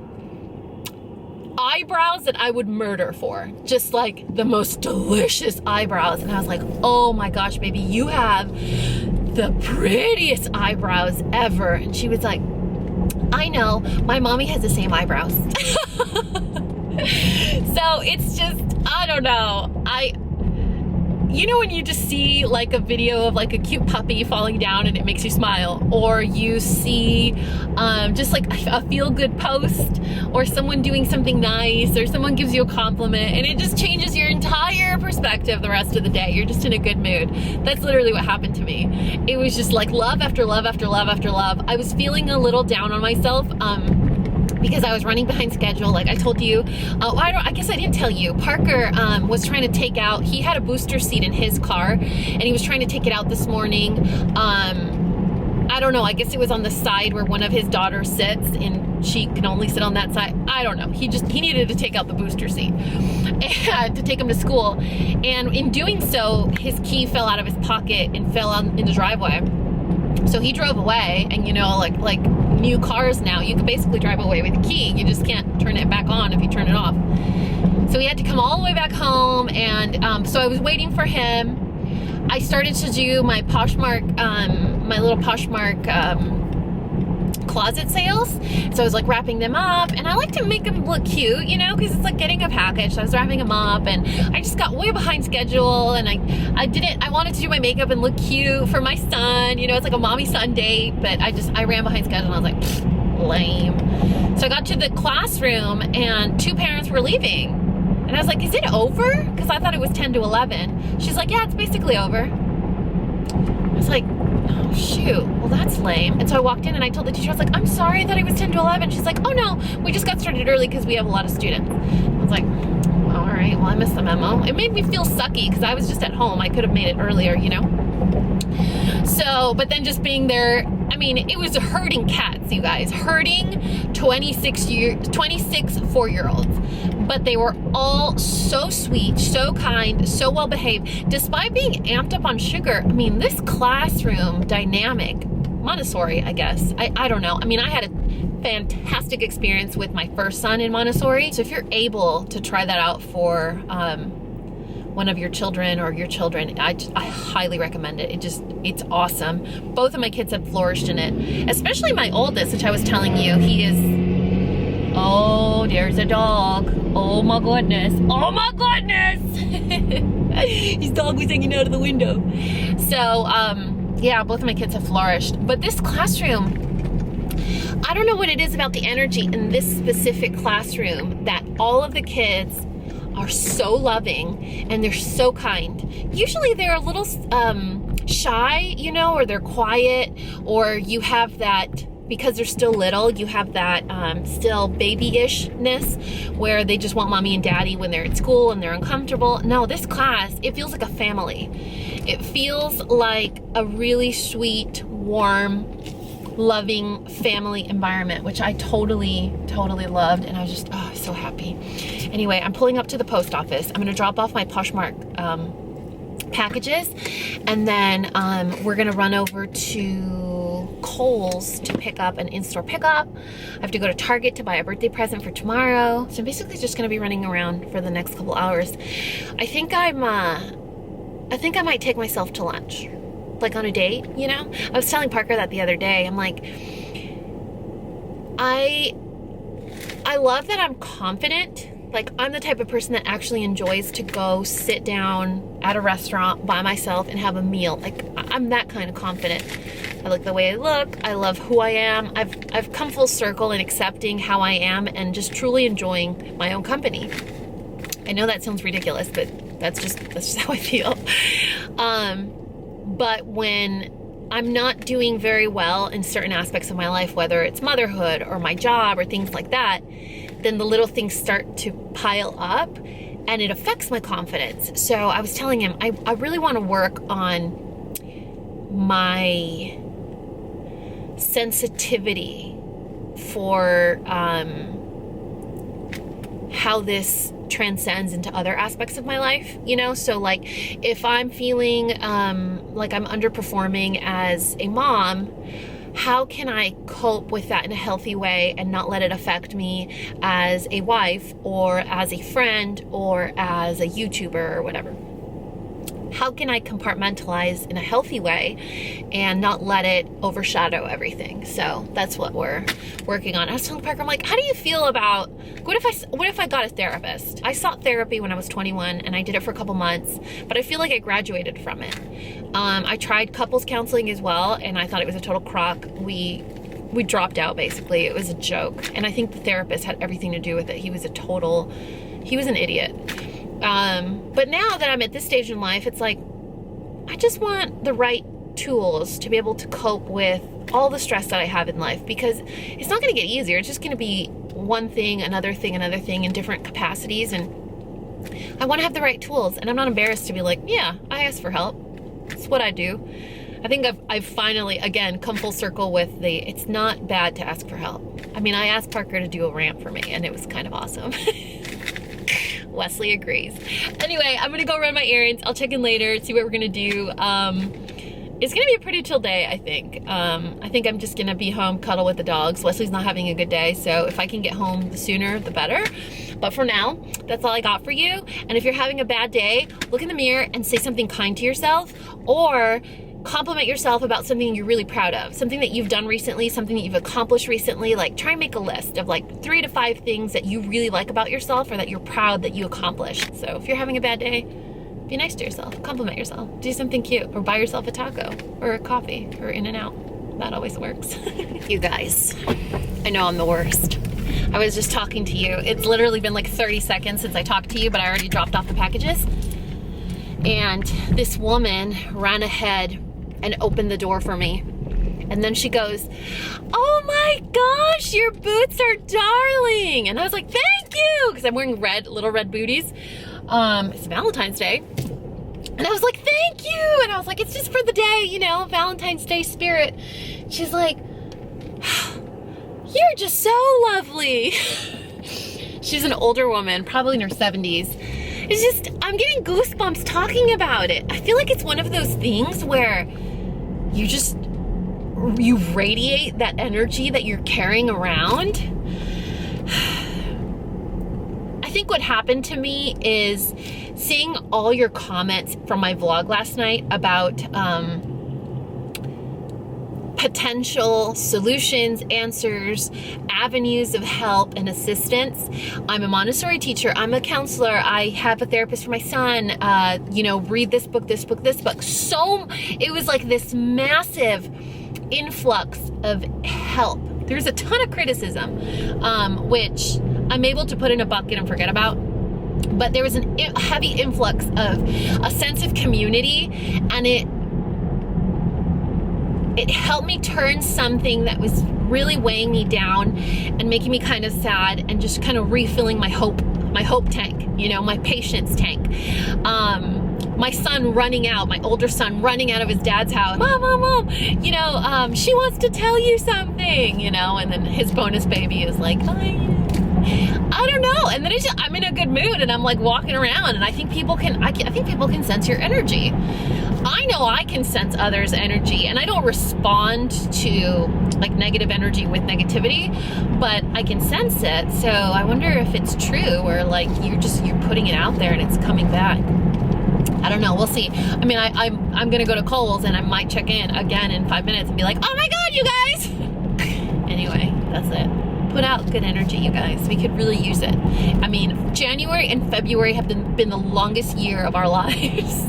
eyebrows that I would murder for. Just like the most delicious eyebrows. And I was like, oh my gosh, baby, you have the prettiest eyebrows ever. And she was like, I know, my mommy has the same eyebrows. So it's just, I don't know. You know when you just see like a video of like a cute puppy falling down and it makes you smile, or you see just like a feel-good post, or someone doing something nice, or someone gives you a compliment, and it just changes your entire perspective the rest of the day. You're just in a good mood. That's literally what happened to me. It was just like love after love after love after love. I was feeling a little down on myself because I was running behind schedule, like I told you. I guess I didn't tell you. Parker was trying to take out, he had a booster seat in his car, and he was trying to take it out this morning. I don't know, I guess it was on the side where one of his daughters sits, and she can only sit on that side. I don't know. He needed to take out the booster seat and to take him to school. And in doing so, his key fell out of his pocket and fell in the driveway. So he drove away, and you know, like new cars now, you can basically drive away with a key. You just can't turn it back on if you turn it off. So he had to come all the way back home, and so I was waiting for him. I started to do my Poshmark, my little Poshmark closet sales. So I was like wrapping them up, and I like to make them look cute, you know, because it's like getting a package. So I was wrapping them up, and I just got way behind schedule, and I wanted to do my makeup and look cute for my son, you know, it's like a mommy-son date, but I ran behind schedule, and I was like, lame. So I got to the classroom, and 2 parents were leaving, and I was like, is it over? Because I thought it was 10 to 11. She's like, yeah, it's basically over. I was like, oh shoot, well that's lame. And so I walked in and I told the teacher, I was like, I'm sorry, I thought it was 10 to 11. She's like, oh no, we just got started early because we have a lot of students. I was like, all right, well I missed the memo. It made me feel sucky because I was just at home. I could have made it earlier, you know? So, but then just being there, I mean, it was herding cats, you guys. Herding 26 4-year-olds. But they were all so sweet, so kind, so well behaved. Despite being amped up on sugar, I mean, this classroom dynamic, Montessori, I guess. I don't know. I mean, I had a fantastic experience with my first son in Montessori. So if you're able to try that out for one of your children or your children, I highly recommend it. It's awesome. Both of my kids have flourished in it, especially my oldest, which I was telling you, he is, oh, there's a dog. Oh my goodness. Oh my goodness. His dog was hanging out of the window. So, yeah, both of my kids have flourished. But this classroom, I don't know what it is about the energy in this specific classroom that all of the kids are so loving and they're so kind. Usually they're a little shy, you know, or they're quiet, or you have that, because they're still little, you have that still baby-ishness where they just want mommy and daddy when they're at school and they're uncomfortable. No, this class, it feels like a family. It feels like a really sweet, warm, loving family environment, which I totally loved, and I was just, oh, so happy. Anyway, I'm pulling up to the post office. I'm gonna drop off my Poshmark packages, and then we're gonna run over to Kohl's to pick up an in-store pickup. I have to go to Target to buy a birthday present for tomorrow. So I'm basically just gonna be running around for the next couple hours. I think I might take myself to lunch, like on a date, you know? I was telling Parker that the other day. I'm like, I love that I'm confident. Like, I'm the type of person that actually enjoys to go sit down at a restaurant by myself and have a meal. Like, I'm that kind of confident. I like the way I look. I love who I am. I've come full circle in accepting how I am and just truly enjoying my own company. I know that sounds ridiculous, but that's just how I feel. But when I'm not doing very well in certain aspects of my life, whether it's motherhood or my job or things like that, then the little things start to pile up and it affects my confidence. So I was telling him, I really want to work on my sensitivity for how this transcends into other aspects of my life, you know? So like if I'm feeling like I'm underperforming as a mom, how can I cope with that in a healthy way and not let it affect me as a wife or as a friend or as a YouTuber or whatever? How can I compartmentalize in a healthy way and not let it overshadow everything? So that's what we're working on. I was telling Parker, I'm like, how do you feel about, what if I got a therapist? I sought therapy when I was 21 and I did it for a couple months, but I feel like I graduated from it. I tried couples counseling as well, and I thought it was a total crock. We dropped out, basically. It was a joke. And I think the therapist had everything to do with it. He was an idiot. But now that I'm at this stage in life, it's like, I just want the right tools to be able to cope with all the stress that I have in life, because it's not going to get easier. It's just going to be one thing, another thing in different capacities. And I want to have the right tools, and I'm not embarrassed to be like, yeah, I ask for help. It's what I do. I think I've finally, again, come full circle with it's not bad to ask for help. I mean, I asked Parker to do a rant for me, and it was kind of awesome. Wesley agrees. Anyway, I'm gonna go run my errands. I'll check in later, see what we're gonna do. It's gonna be a pretty chill day, I think. I think I'm just gonna be home, cuddle with the dogs. Wesley's not having a good day, so if I can get home the sooner, the better. But for now, that's all I got for you. And if you're having a bad day, look in the mirror and say something kind to yourself, or compliment yourself about something you're really proud of, something that you've done recently, something that you've accomplished recently. Like, try and make a list of like 3 to 5 things that you really like about yourself or that you're proud that you accomplished. So if you're having a bad day, be nice to yourself, compliment yourself, do something cute, or buy yourself a taco or a coffee or In-N-Out. That always works. You guys, I know I'm the worst. I was just talking to you. It's literally been like 30 seconds since I talked to you, but I already dropped off the packages. And this woman ran ahead and opened the door for me. And then she goes, oh my gosh, your boots are darling. And I was like, thank you, because I'm wearing little red booties. It's Valentine's Day. And I was like, thank you. And I was like, it's just for the day, you know, Valentine's Day spirit. She's like, you're just so lovely. She's an older woman, probably in her 70s. It's just, I'm getting goosebumps talking about it. I feel like it's one of those things where you radiate that energy that you're carrying around. I think what happened to me is seeing all your comments from my vlog last night about potential solutions, answers, avenues of help and assistance. I'm a Montessori teacher. I'm a counselor. I have a therapist for my son. You know, read this book, this book, this book. So it was like this massive influx of help. There's a ton of criticism, which I'm able to put in a bucket and forget about. But there was a heavy influx of a sense of community, and it helped me turn something that was really weighing me down and making me kind of sad, and just kind of refilling my hope tank, you know, my patience tank. My son running out, my older son running out of his dad's house. Mom, you know, she wants to tell you something, you know, and then his bonus baby is like, I don't know. And then I'm in a good mood, and I'm like walking around, and I think people can sense your energy. I know I can sense others' energy, and I don't respond to like negative energy with negativity, but I can sense it. So I wonder if it's true, or like you're putting it out there and it's coming back. I don't know, we'll see. I mean, I'm gonna go to Kohl's, and I might check in again in 5 minutes and be like, oh my God, you guys. Anyway, that's it. Put out good energy, you guys. We could really use it. I mean, January and February have been the longest year of our lives.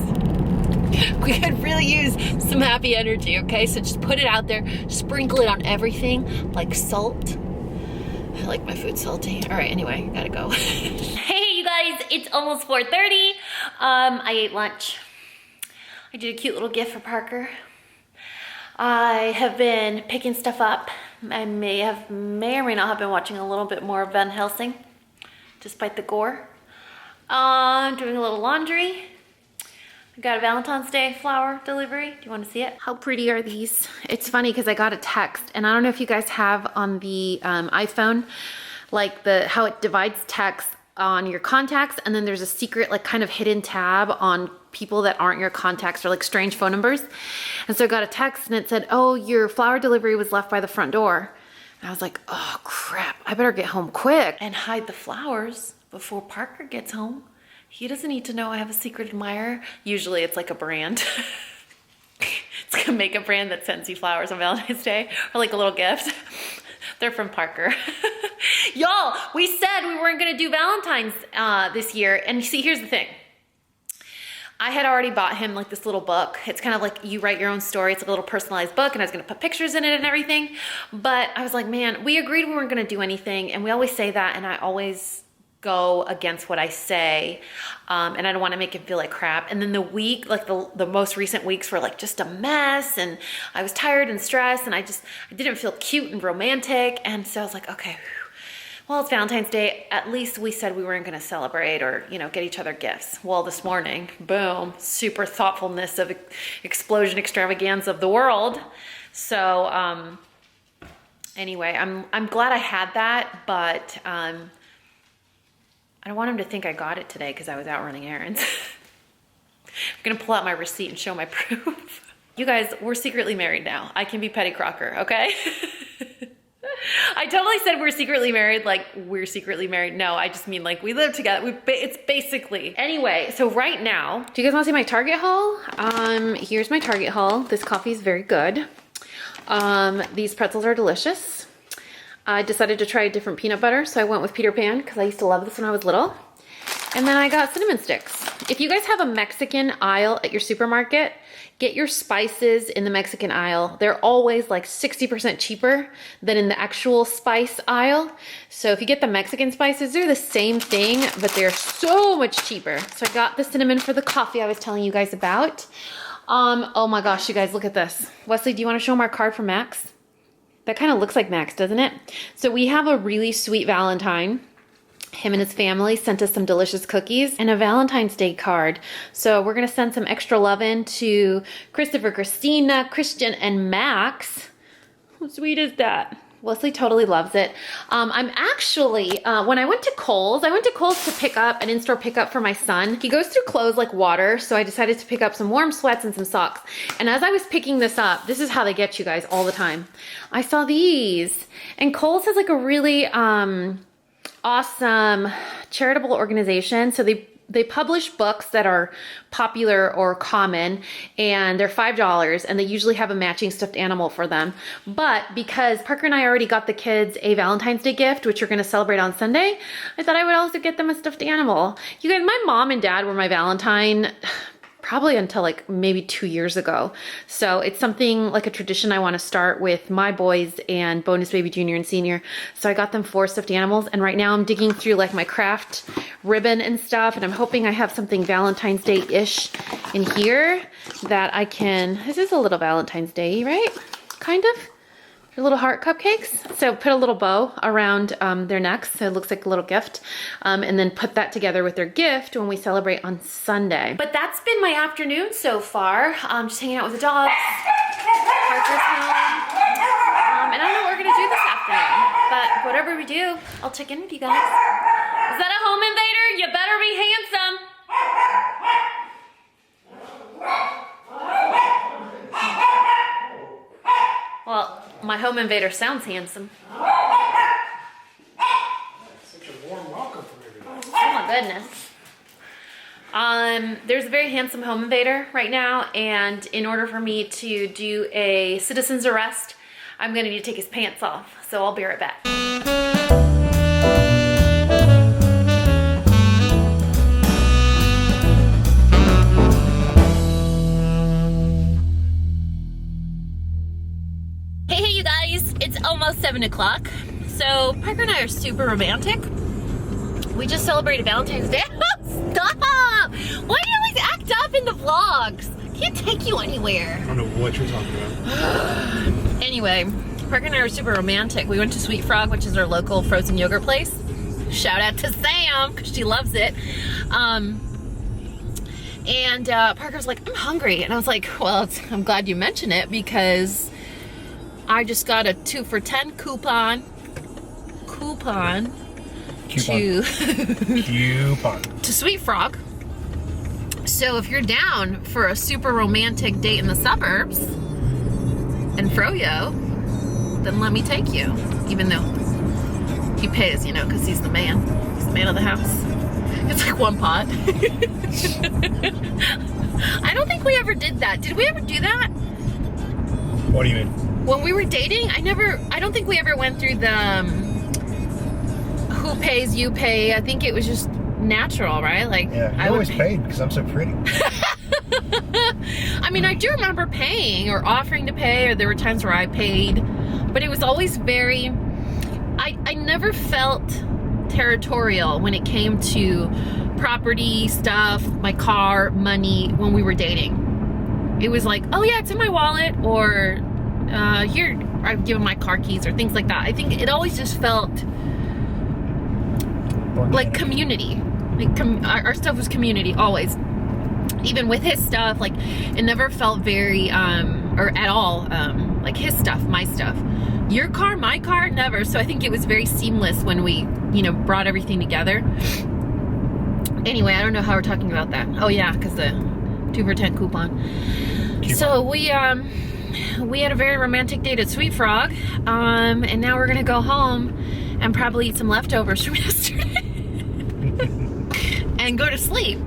We could really use some happy energy, okay? So just put it out there, sprinkle it on everything, like salt. I like my food salty. All right, anyway, gotta go. Hey, you guys, it's almost 4:30. I ate lunch. I did a cute little gift for Parker. I have been picking stuff up. I may or may not have been watching a little bit more of Van Helsing, despite the gore. Doing a little laundry. I got a Valentine's Day flower delivery. Do you want to see it? How pretty are these? It's funny because I got a text, and I don't know if you guys have on the iPhone, like how it divides text on your contacts, and then there's a secret, like kind of hidden tab on people that aren't your contacts or like strange phone numbers. And so I got a text and it said, oh, your flower delivery was left by the front door. And I was like, oh crap, I better get home quick and hide the flowers before Parker gets home. He doesn't need to know I have a secret admirer. Usually it's like a brand. It's like a makeup brand that sends you flowers on Valentine's Day or like a little gift. They're from Parker. Y'all, we said we weren't gonna do Valentine's this year. And see, here's the thing. I had already bought him like this little book. It's kind of like you write your own story. It's like a little personalized book and I was gonna put pictures in it and everything. But I was like, man, we agreed we weren't gonna do anything. And we always say that and I always go against what I say. And I don't wanna make him feel like crap. And then the week, like the most recent weeks were like just a mess and I was tired and stressed and I didn't feel cute and romantic. And so I was like, okay, well, it's Valentine's Day. At least we said we weren't gonna celebrate or, you know, get each other gifts. Well, this morning, boom, super thoughtfulness of explosion extravaganza of the world. So anyway, I'm glad I had that, but I don't want him to think I got it today because I was out running errands. I'm gonna pull out my receipt and show my proof. You guys, we're secretly married now. I can be Petty Crocker, okay? I totally said we're secretly married, like we're secretly married. No, I just mean like we live together. It's basically. Anyway, so right now, do you guys want to see my Target haul? Here's my Target haul. This coffee is very good. These pretzels are delicious. I decided to try a different peanut butter, so I went with Peter Pan because I used to love this when I was little. And then I got cinnamon sticks. If you guys have a Mexican aisle at your supermarket, get your spices in the Mexican aisle. They're always like 60% cheaper than in the actual spice aisle. So if you get the Mexican spices, they're the same thing, but they're so much cheaper. So I got the cinnamon for the coffee I was telling you guys about. Oh my gosh, you guys, look at this. Wesley, do you want to show them our card for Max? That kind of looks like Max, doesn't it? So we have a really sweet Valentine. Him and his family sent us some delicious cookies and a Valentine's Day card. So we're gonna send some extra lovin' to Christopher, Christina, Christian, and Max. How sweet is that? Wesley totally loves it. I'm actually, when I went to Kohl's to pick up an in-store pickup for my son. He goes through clothes like water, so I decided to pick up some warm sweats and some socks. And as I was picking this up, this is how they get you guys all the time. I saw these, and Kohl's has like a really, awesome charitable organization. So they publish books that are popular or common and they're $5 and they usually have a matching stuffed animal for them. But because Parker and I already got the kids a Valentine's Day gift, which we're going to celebrate on Sunday, I thought I would also get them a stuffed animal. You guys, my mom and dad were my Valentine probably until like maybe 2 years ago. So it's something like a tradition I want to start with my boys and bonus baby junior and senior. So I got them 4 stuffed animals and right now I'm digging through like my craft ribbon and stuff and I'm hoping I have something Valentine's Day-ish in here that I can, this is a little Valentine's Day, right? Kind of. They're little heart cupcakes. So put a little bow around their necks so it looks like a little gift. And then put that together with their gift when we celebrate on Sunday. But that's been my afternoon so far. Just hanging out with the dogs. Parker's home. And I don't know what we're gonna do this afternoon. But whatever we do, I'll check in with you guys. Is that a home invader? You better be handsome. Well, my home invader sounds handsome. Such a warm welcome from everybody. Oh my goodness. There's a very handsome home invader right now, and in order for me to do a citizen's arrest, I'm gonna need to take his pants off. So I'll be right back. Hey you guys, it's almost 7 o'clock. So Parker and I are super romantic. We just celebrated Valentine's Day. Stop! Why do you always act up in the vlogs? Can't take you anywhere. I don't know what you're talking about. Anyway, Parker and I are super romantic. We went to Sweet Frog, which is our local frozen yogurt place. Shout out to Sam, because she loves it. And Parker's like, I'm hungry. And I was like, well, I'm glad you mentioned it because I just got a 2 for $10 coupon to Sweet Frog. So if you're down for a super romantic date in the suburbs and froyo, then let me take you. Even though he pays, you know, because he's the man. He's the man of the house. It's like one pot. I don't think we ever did that. Did we ever do that? What do you mean? When we were dating, I don't think we ever went through the who pays, you pay. I think it was just natural, right? Like, Yeah, I you always paid because I'm so pretty. I mean, I do remember paying or offering to pay, or there were times where I paid, but it was always very, I never felt territorial when it came to property stuff, my car, money, when we were dating. It was like, oh yeah, it's in my wallet, or here, I've given my car keys, or things like that. I think it always just felt like community. Like our stuff was community, always. Even with his stuff, like, it never felt very, or at all, like his stuff, my stuff. Your car, my car, never. So I think it was very seamless when we, you know, brought everything together. Anyway, I don't know how we're talking about that. Oh yeah, because the 2 for $10 coupon. So we had a very romantic date at Sweet Frog, and now we're gonna go home and probably eat some leftovers from yesterday and go to sleep.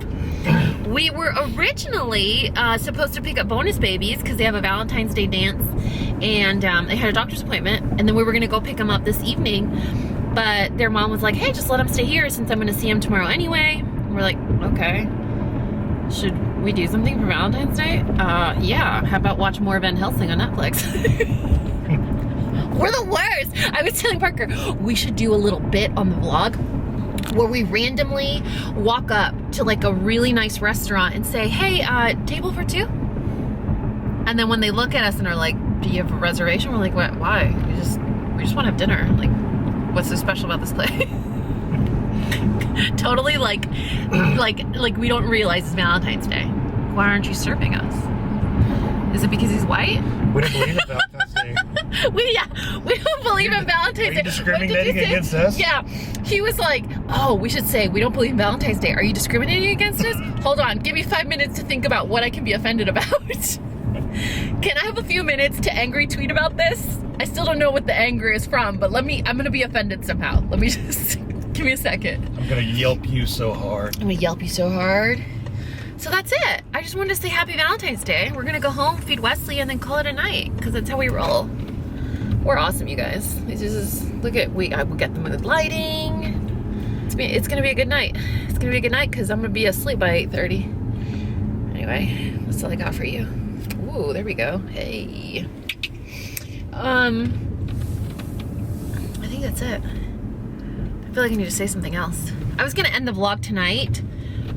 We were originally supposed to pick up bonus babies because they have a Valentine's Day dance, and they had a doctor's appointment, and then we were gonna go pick them up this evening, but their mom was like, hey, just let them stay here since I'm gonna see them tomorrow anyway. And we're like, okay, should we do something for Valentine's Day? Yeah, how about watch more of Helsing on Netflix? We're the worst. I was telling Parker, we should do a little bit on the vlog where we randomly walk up to like a really nice restaurant and say, hey, table for 2? And then when they look at us and are like, do you have a reservation? We're like, what? Why? We just want to have dinner. Like, what's so special about this place? Totally like we don't realize it's Valentine's Day. Why aren't you serving us? Is it because he's white? We don't believe in Valentine's Day. we don't believe in Valentine's Day. Are you discriminating against us? Yeah. He was like, oh, we should say we don't believe in Valentine's Day. Are you discriminating against us? Hold on, give me 5 minutes to think about what I can be offended about. Can I have a few minutes to angry tweet about this? I still don't know what the anger is from, but I'm gonna be offended somehow. Let me just, give me a second. I'm gonna yelp you so hard. I'm gonna yelp you so hard. So that's it. I just wanted to say happy Valentine's Day. We're gonna go home, feed Wesley, and then call it a night, because that's how we roll. We're awesome, you guys. It's just, look at, I will get them with lighting. It's gonna be a good night. It's gonna be a good night, because I'm gonna be asleep by 8:30. Anyway, that's all I got for you. Ooh, there we go. Hey. I think that's it. I feel like I need to say something else. I was gonna end the vlog tonight,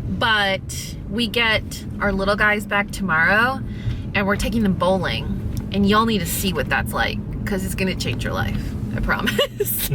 but we get our little guys back tomorrow, and we're taking them bowling, and y'all need to see what that's like, because it's gonna change your life. I promise.